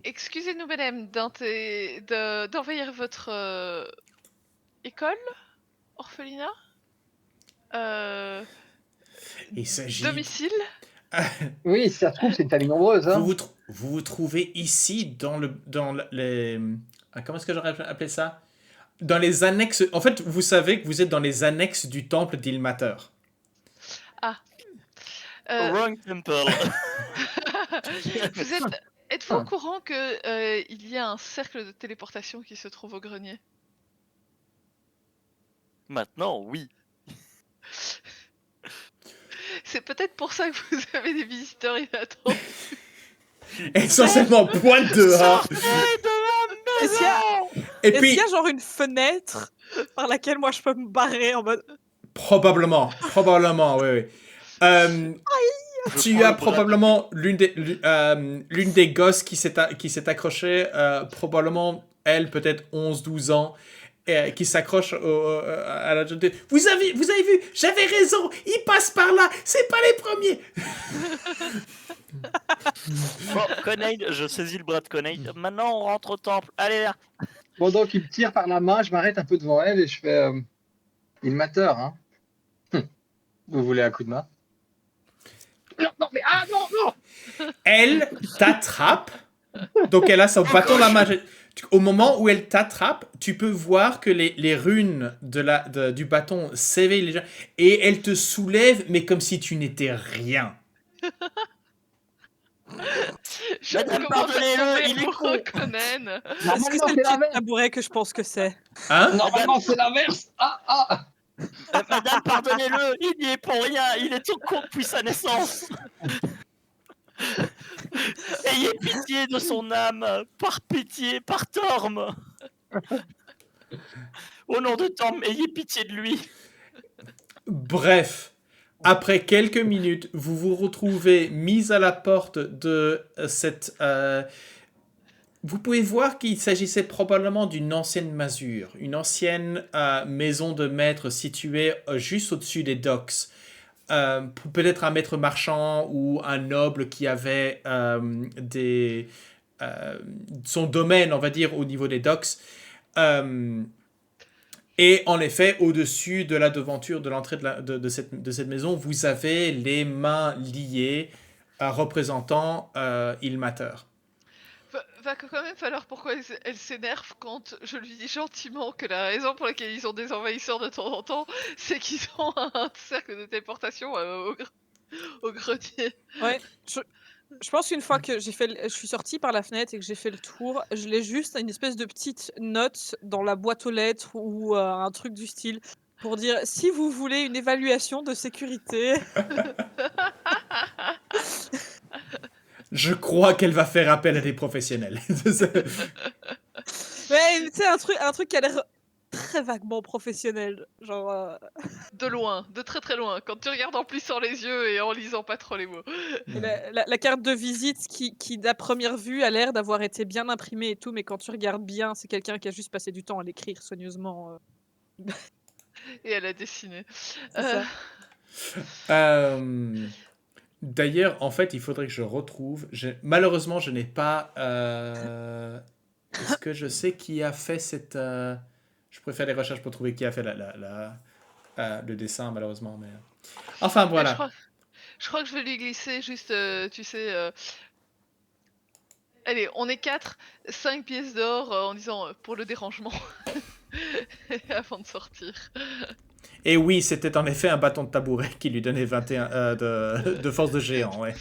Excusez-nous, madame, d'envahir votre école, orphelinat, Il s'agit... domicile. Oui, si ça se trouve, c'est une famille nombreuse. Hein. Vous vous trouvez ici dans les... Comment est-ce que j'aurais appelé ça? Dans les annexes... En fait, vous savez que vous êtes dans les annexes du temple d'Ilmater. Wrong temple. Êtes-vous au courant que il y a un cercle de téléportation qui se trouve au grenier? Maintenant, oui. C'est peut-être pour ça que vous avez des visiteurs inattendus. Essentiellement pointe dehors. Est-ce qu'il y a... Et Est-ce qu'il puis, y a genre une fenêtre par laquelle moi je peux me barrer en mode... probablement, oui. Tu as probablement l'une des gosses qui s'est accrochée, probablement elle, peut-être 11-12 ans, qui s'accroche à la jeune. Vous avez vu, j'avais raison, ils passent par là, c'est pas les premiers. Bon, Conan, je saisis le bras de Conan. Maintenant, on rentre au temple. Allez là. Pendant qu'il me tire par la main, je m'arrête un peu devant elle et je fais Ilmater, hein. Vous voulez un coup de main? Non, mais non! Elle t'attrape, donc elle a son bâton de la main. Au moment où elle t'attrape, tu peux voir que les runes du bâton s'éveillent légèrement et elle te soulève, mais comme si tu n'étais rien. Madame, pardonnez-le, il est con. Conan. Est-ce que Normalement, c'est c'est le petit l'inverse. tabouret que je pense que c'est? Hein? Normalement, c'est l'inverse. Ah. Madame, pardonnez-le, il n'y est pour rien. Il est tout con depuis sa naissance. Ayez pitié de son âme. Par pitié, par Torm. Au nom de Torm, ayez pitié de lui. Bref, après quelques minutes, vous vous retrouvez mis à la porte de cette... Vous pouvez voir qu'il s'agissait probablement d'une ancienne masure, une ancienne maison de maître située juste au-dessus des docks. Peut-être un maître marchand ou un noble qui avait son domaine, on va dire, au niveau des docks. Et en effet, au-dessus de la devanture de l'entrée de cette maison, vous avez les mains liées représentant Ilmater. Va quand même falloir pourquoi elle s'énerve quand je lui dis gentiment que la raison pour laquelle ils ont des envahisseurs de temps en temps, c'est qu'ils ont un cercle de téléportation au grenier. Ouais, je pense qu'une fois que je suis sortie par la fenêtre et que j'ai fait le tour, je l'ai juste une espèce de petite note dans la boîte aux lettres ou un truc du style pour dire si vous voulez une évaluation de sécurité. Je crois qu'elle va faire appel à des professionnels. Mais tu sais, un truc qui a l'air très vaguement professionnel. Genre. De loin, de très très loin. Quand tu regardes en plissant les yeux et en lisant pas trop les mots. Et la carte de visite qui d'à première vue a l'air d'avoir été bien imprimée et tout, mais quand tu regardes bien, c'est quelqu'un qui a juste passé du temps à l'écrire soigneusement. Et elle a dessiné. C'est ça. D'ailleurs, en fait, il faudrait que je retrouve. Malheureusement, je n'ai pas. Est-ce que je sais qui a fait cette. Je pourrais faire des recherches pour trouver qui a fait le dessin, malheureusement. Mais... Enfin, voilà. Je crois que je vais lui glisser juste, tu sais. Allez, on est 4, 5 pièces d'or en disant pour le dérangement. Avant de sortir. Et oui, c'était en effet un bâton de tabouret qui lui donnait 21 de force de géant, ouais.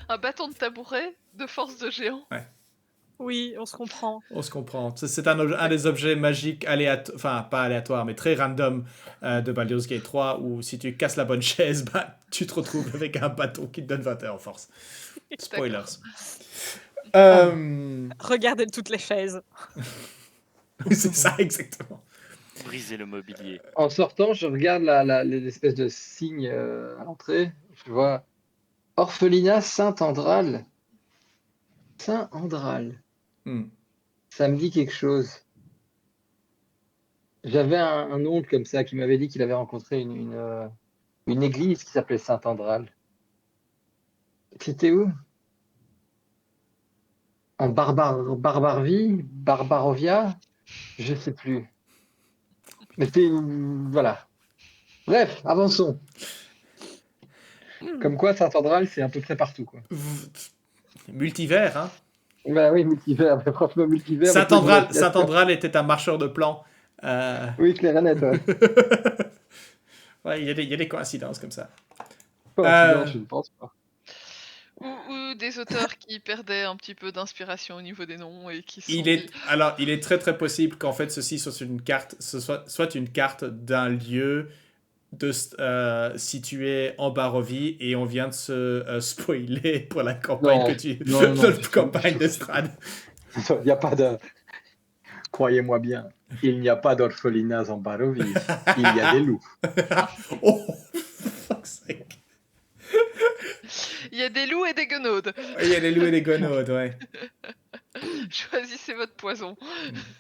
Un bâton de tabouret de force de géant. Ouais. Oui, on se comprend. On se comprend. C'est un des objets magiques aléatoires, enfin pas aléatoires, mais très random de Baldur's Gate 3, où si tu casses la bonne chaise, bah, tu te retrouves avec un bâton qui te donne 21 en force. Spoilers. Regardez toutes les chaises. C'est ça, exactement. Briser le mobilier. En sortant, je regarde l'espèce de signe à l'entrée. Je vois Orphelinat Saint-Andral. Saint-Andral. Hmm. Ça me dit quelque chose. J'avais un oncle comme ça qui m'avait dit qu'il avait rencontré une église qui s'appelait Saint-Andral. C'était où? En Barbarie? Barbarovia? Je sais plus. Mais c'était voilà. Bref, avançons. Comme quoi, Saint-Andral, c'est à peu près partout, quoi. Multivers, hein. Bah oui, multivers, mais franchement, multivers. Saint-Andral était un marcheur de plans. Oui, clair et net, ouais. Ouais, il y a des coïncidences comme ça. Coïncidence, je ne pense pas. Ou des auteurs qui perdaient un petit peu d'inspiration au niveau des noms et qui se sont Il dit... est très très possible qu'en fait ceci soit une carte, soit une carte d'un lieu situé en Barovie et on vient de se spoiler pour la campagne Non. notre campagne d'estrade. Il n'y a pas de... Croyez-moi bien, il n'y a pas d'orphelinat en Barovie. Il y a des loups. Oh, fuck's sake. Il y a des loups et des guenaudes. Il y a les loups et les gonaudes, ouais. Choisissez votre poison.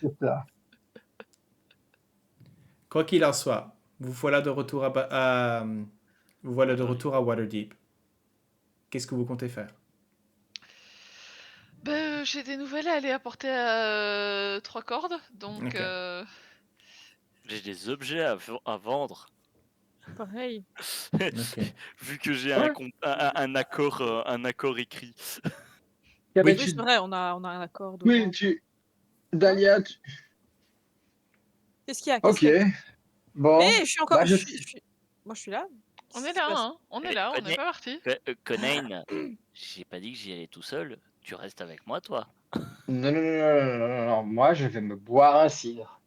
C'est ça. Quoi qu'il en soit, vous voilà de retour vous voilà de retour à Waterdeep. Qu'est-ce que vous comptez faire? J'ai des nouvelles à aller apporter à 3 cordes, donc... Ok. J'ai des objets à vendre. Pareil. Ok. Vu que j'ai Ouais. un accord écrit. Ah, mais Oui, c'est vrai, on a un accord. de Oui, vente. Dahlia, Qu'est-ce qu'il y a? Ok, bon. Mais je suis encore. Bah, Moi, je suis là. On est là, hein. On est là, on n'est pas parti. Conain, j'ai pas dit que j'y allais tout seul. Tu restes avec moi, toi. Non. Moi, je vais me boire un cidre.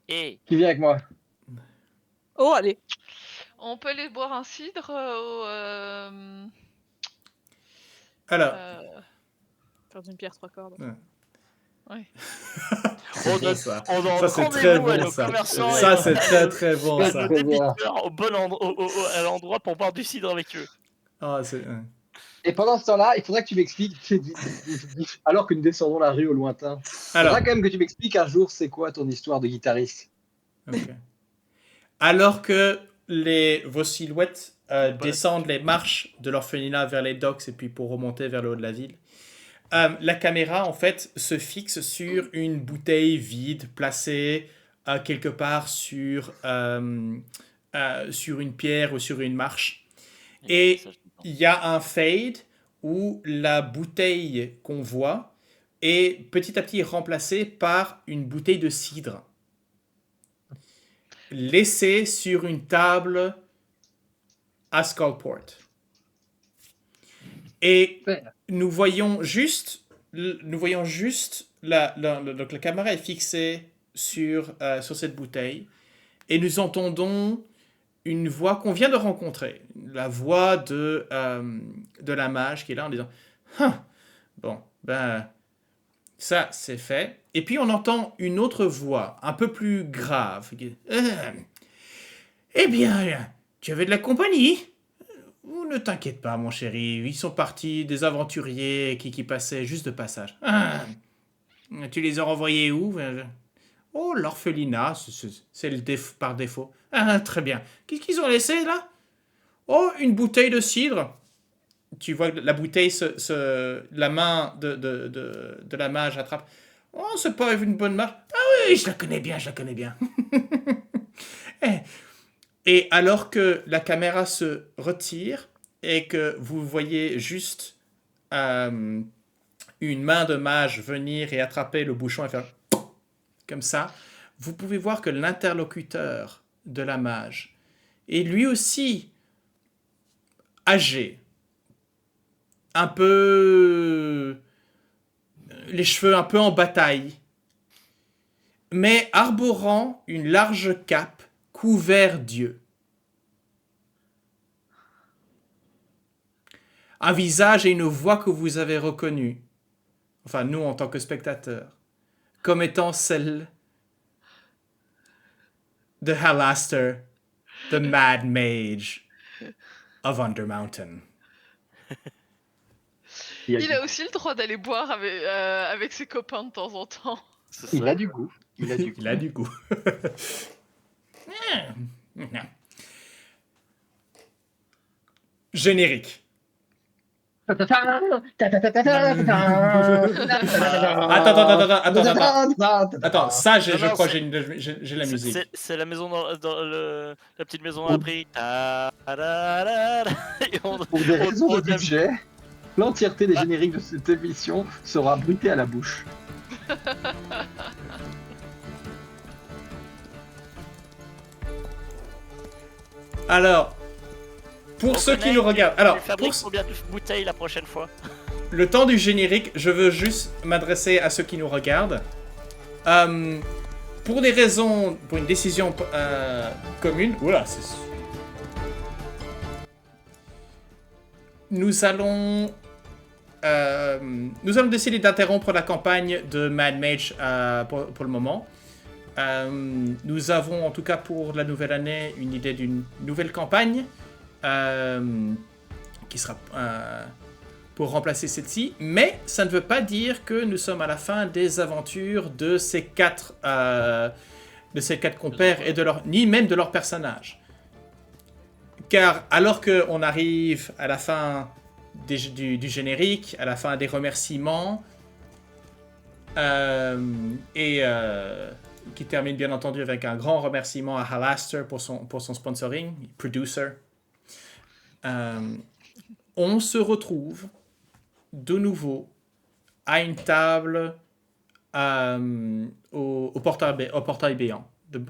Et Qui vient avec moi? Oh, allez. On peut aller boire un cidre Alors, Faire d'une pierre trois cordes. Ouais. on bon, ça. on donne Ça, c'est rendez-vous très à bon, nos ça. commerçants Ça, et c'est très très bon, à ça. nos Très bien. débiteurs à l'endroit pour boire du cidre avec eux. Ah, c'est... Et pendant ce temps-là, il faudra que tu m'expliques, alors que nous descendons la rue au lointain, il faudra Alors, quand même que tu m'expliques un jour c'est quoi ton histoire de guitariste. ok. Alors que vos silhouettes descendent les marches de l'orphelinat vers les docks et puis pour remonter vers le haut de la ville, la caméra en fait se fixe sur une bouteille vide placée quelque part sur une pierre ou sur une marche. Et il y a un fade où la bouteille qu'on voit est petit à petit remplacée par une bouteille de cidre laissée sur une table à Skullport. Et nous voyons juste donc la caméra est fixée sur cette bouteille et nous entendons une voix qu'on vient de rencontrer, la voix de la mage qui est là en disant bon, ben, ça c'est fait. Et puis on entend une autre voix, un peu plus grave. Eh bien, tu avais de la compagnie? Ne t'inquiète pas, mon chéri, ils sont partis des aventuriers qui passaient juste de passage. Tu les as renvoyés où? Oh, l'orphelinat, c'est par défaut. Ah, très bien. Qu'est-ce qu'ils ont laissé là? Oh, une bouteille de cidre. Tu vois la bouteille, la main de la mage attrape. Oh, c'est pas une bonne marque. Ah oui, je la connais bien. Et alors que la caméra se retire et que vous voyez juste une main de mage venir et attraper le bouchon et faire comme ça, vous pouvez voir que l'interlocuteur de la mage est lui aussi âgé, un peu les cheveux un peu en bataille, mais arborant une large cape couvert d'yeux. Un visage et une voix que vous avez reconnus, enfin nous en tant que spectateurs, comme étant celle de Halaster, the Mad Mage of Undermountain. Il a aussi le droit d'aller boire avec ses copains de temps en temps. C'est Il ça. a du goût. Il a du goût. Il a du goût. Générique. Attends, ça, je Non, crois c'est- que j'ai la musique. C'est la maison la petite maison à prix. Et Pour des raisons de on- budget, l'entièreté des génériques de cette émission sera bruitée à la bouche. Alors, pour ceux qui nous regardent, alors, Tu fabriques pour combien de bouteilles la prochaine fois? le temps du générique, je veux juste m'adresser à ceux qui nous regardent. Pour des raisons, pour une décision commune, oula, nous allons décider d'interrompre la campagne de Mad Mage pour le moment. Nous avons en tout cas pour la nouvelle année une idée d'une nouvelle campagne qui sera pour remplacer celle-ci, mais ça ne veut pas dire que nous sommes à la fin des aventures de ces quatre compères et ni même de leurs personnages. Car alors qu'on arrive à la fin du générique, à la fin des remerciements, qui termine bien entendu avec un grand remerciement à Halaster pour son sponsoring, producer, on se retrouve de nouveau à une table au portail béant de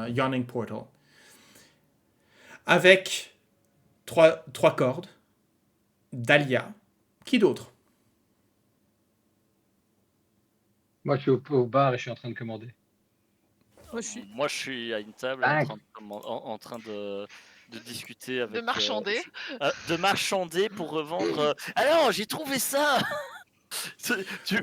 Yawning Portal, avec trois cordes, Dahlia, qui d'autre? Moi, je suis au bar et je suis en train de commander. Moi, je suis à une table en train de discuter avec... De marchander. De marchander pour revendre... Alors, j'ai trouvé ça.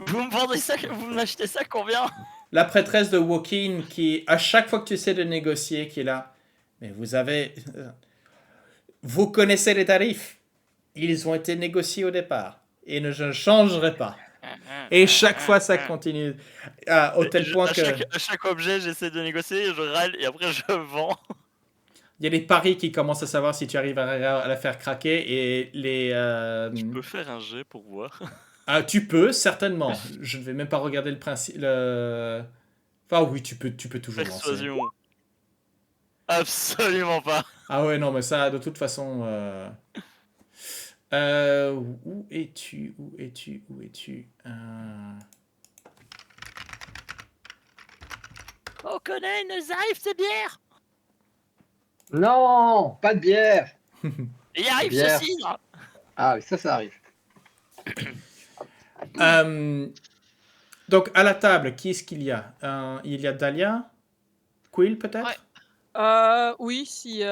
Vous me vendez ça, vous m'achetez ça combien? La prêtresse de Wokin qui, à chaque fois que tu essaies de négocier, qui est là. Mais vous connaissez les tarifs. Ils ont été négociés au départ. Et je ne changerai pas. Et chaque fois, ça continue. Au tel point que... À chaque objet, j'essaie de négocier, je râle et après je vends. Il y a les paris qui commencent à savoir si tu arrives à la faire craquer et les... Je peux faire un jet pour voir. Tu peux, certainement. Je ne vais même pas regarder le principe... Enfin oui, tu peux toujours lancer. Persuasion. Absolument pas. Ah ouais, non, mais ça, de toute façon... Où es-tu? Oh, connais une Zaïf, c'est bière. Non, pas de bière. Et il arrive Bière. ce cidre. Ah oui, ça arrive. Donc, à la table, qui est-ce qu'il y a? Il y a Dahlia? Quill, peut-être? Ouais. Oui, si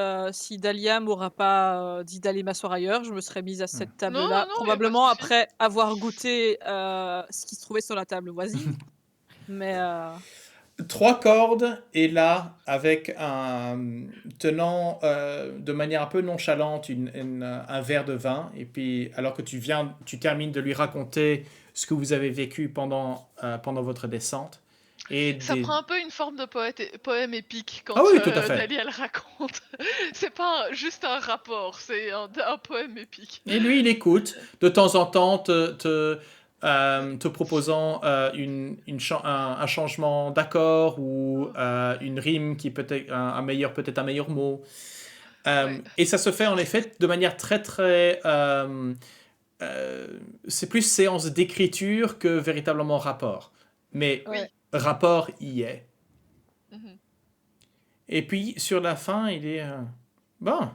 Dahlia m'aura pas dit d'aller m'asseoir ailleurs, je me serais mise à cette table-là, non, probablement y a pas de souci. après avoir goûté ce qui se trouvait sur la table voisine. Mais 3 cordes et là avec tenant de manière un peu nonchalante un verre de vin et puis alors que tu termines de lui raconter ce que vous avez vécu pendant votre descente et Ça prend un peu une forme de poème épique quand oui, tout à fait. Dahlia le raconte. C'est pas juste un rapport, c'est un poème épique. Et lui il écoute de temps en temps te proposant un changement d'accord ou une rime qui peut-être un meilleur mot. Ouais. Et ça se fait en effet de manière très très... c'est plus séance d'écriture que véritablement rapport. Mais Ouais. rapport y est. Mhm. Et puis sur la fin, il est... bon.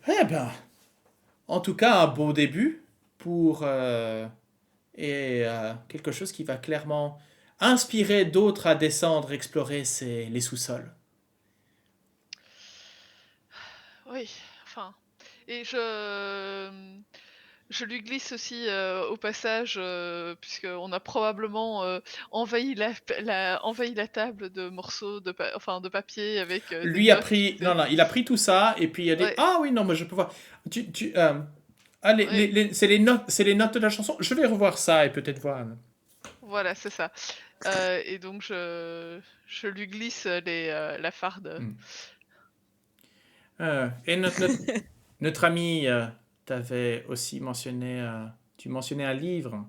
Eh ben, en tout cas, un beau début pour... quelque chose qui va clairement inspirer d'autres à descendre, explorer les sous-sols. Oui, enfin. Et je Je lui glisse aussi au passage, puisqu'on a probablement envahi envahi la table de morceaux de papier avec des Lui a notes. pris... Non, il a pris tout ça, et puis il a dit, Ouais. ah oui, non, mais je peux voir. Ouais. C'est les notes de la chanson. Je vais revoir ça et peut-être voir. Voilà, c'est ça. Et donc je lui glisse la farde. Hmm. Et notre ami t'avait aussi mentionné... tu mentionnais un livre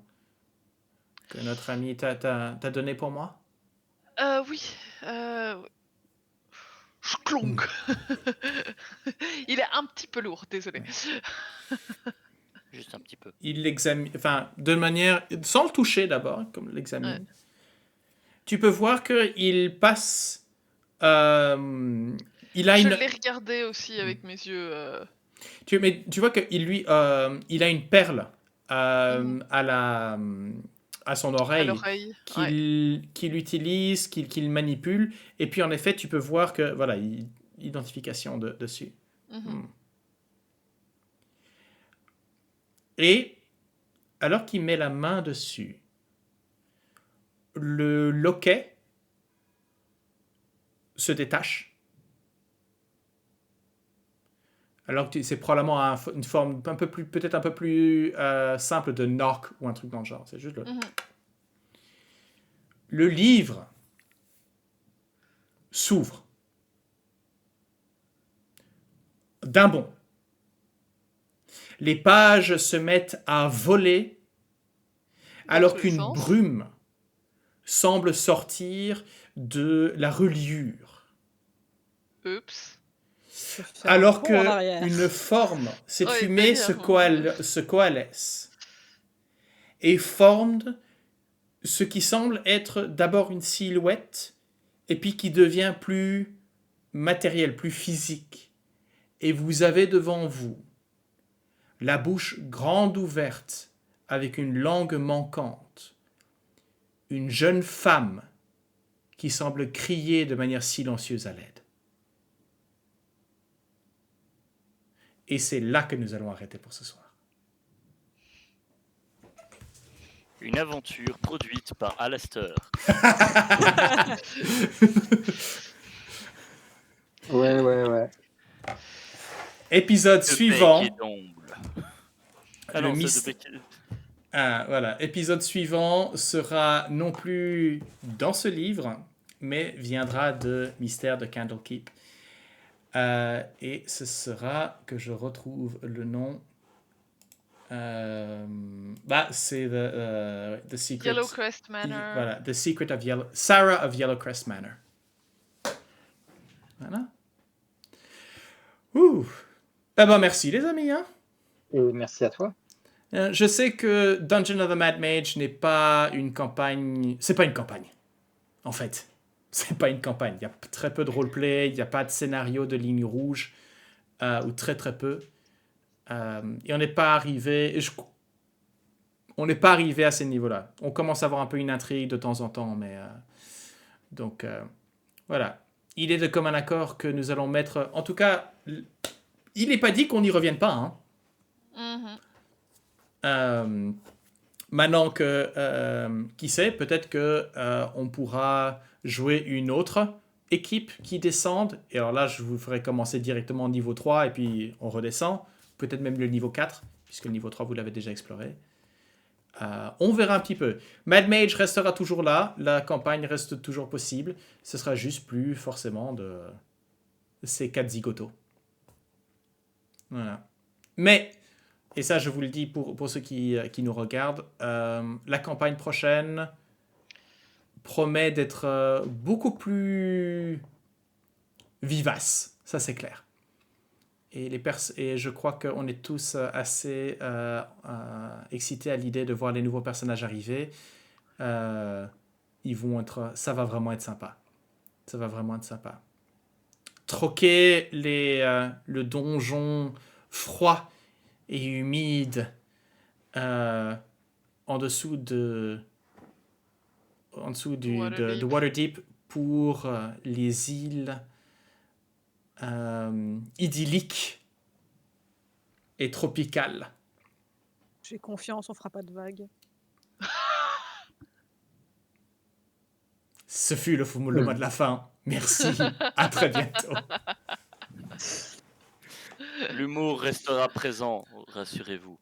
que notre ami t'a donné pour moi. Oui. Clonk. Il est un petit peu lourd, désolé. Ouais. Juste un petit peu. Il l'examine... Enfin, de manière... Sans le toucher d'abord, comme il l'examine. Ouais. Tu peux voir qu'il passe... il a Je une... l'ai regardé aussi avec mes yeux. Mais tu vois qu'il lui, il a une perle Mhm. à son À oreille l'oreille. Ouais. qu'il utilise, qu'il manipule. Et puis en effet, tu peux voir que voilà, identification dessus. Mhm. Et alors qu'il met la main dessus, le loquet se détache. Alors que c'est probablement une forme un peu plus, peut-être un peu plus simple de knock ou un truc dans le genre. C'est juste Mhm. le livre s'ouvre d'un bond. Les pages se mettent à voler alors tous les qu'une sens. brume semble sortir de la reliure. Oups. Je fais un Alors bond en arrière. qu'une forme, cette Ouais, fumée d'ailleurs, se coalesce et forme ce qui semble être d'abord une silhouette et puis qui devient plus matériel, plus physique. Et vous avez devant vous la bouche grande ouverte avec une langue manquante, une jeune femme qui semble crier de manière silencieuse à l'aide. Et c'est là que nous allons arrêter pour ce soir. Une aventure produite par Alastair. Ouais. Épisode De suivant. bec et d'ongle. Ah Le non, c'est mystère. de bec et... Ah, voilà. Épisode suivant sera non plus dans ce livre, mais viendra de Mystère de Candlekeep. Et ce sera que je retrouve le nom. C'est the Secret. Yellowcrest Manor. Voilà, The Secret of Sarah of Yellowcrest Manor. Voilà. Ouh. Eh ben merci les amis. Hein. Et merci à toi. Je sais que Dungeon of the Mad Mage n'est pas une campagne. C'est pas une campagne. En fait, c'est pas une campagne. Il y a très peu de roleplay, il n'y a pas de scénario de ligne rouge, ou très très peu. Et on n'est pas arrivé. On n'est pas arrivé à ces niveaux-là. On commence à avoir un peu une intrigue de temps en temps, mais donc voilà. Il est de commun accord que nous allons mettre. En tout cas, il n'est pas dit qu'on n'y revienne pas. Hein. Maintenant que qui sait, peut-être que on pourra jouer une autre équipe qui descende. Et alors là, je vous ferai commencer directement au niveau 3 et puis on redescend. Peut-être même le niveau 4, puisque le niveau 3, vous l'avez déjà exploré. On verra un petit peu. Mad Mage restera toujours là. La campagne reste toujours possible. Ce sera juste plus forcément de ces 4 zigotos. Voilà. Mais, et ça je vous le dis pour ceux qui nous regardent, la campagne prochaine promet d'être beaucoup plus vivace. Ça c'est clair. Et je crois qu'on est tous assez excités à l'idée de voir les nouveaux personnages arriver. Ça va vraiment être sympa. Ça va vraiment être sympa. Troquer le donjon froid et humide en dessous de Waterdeep pour les îles idyllique et tropical J'ai confiance, on fera pas de vagues. Ce fut le mot de la fin. Merci. À très bientôt. L'humour restera présent, rassurez-vous.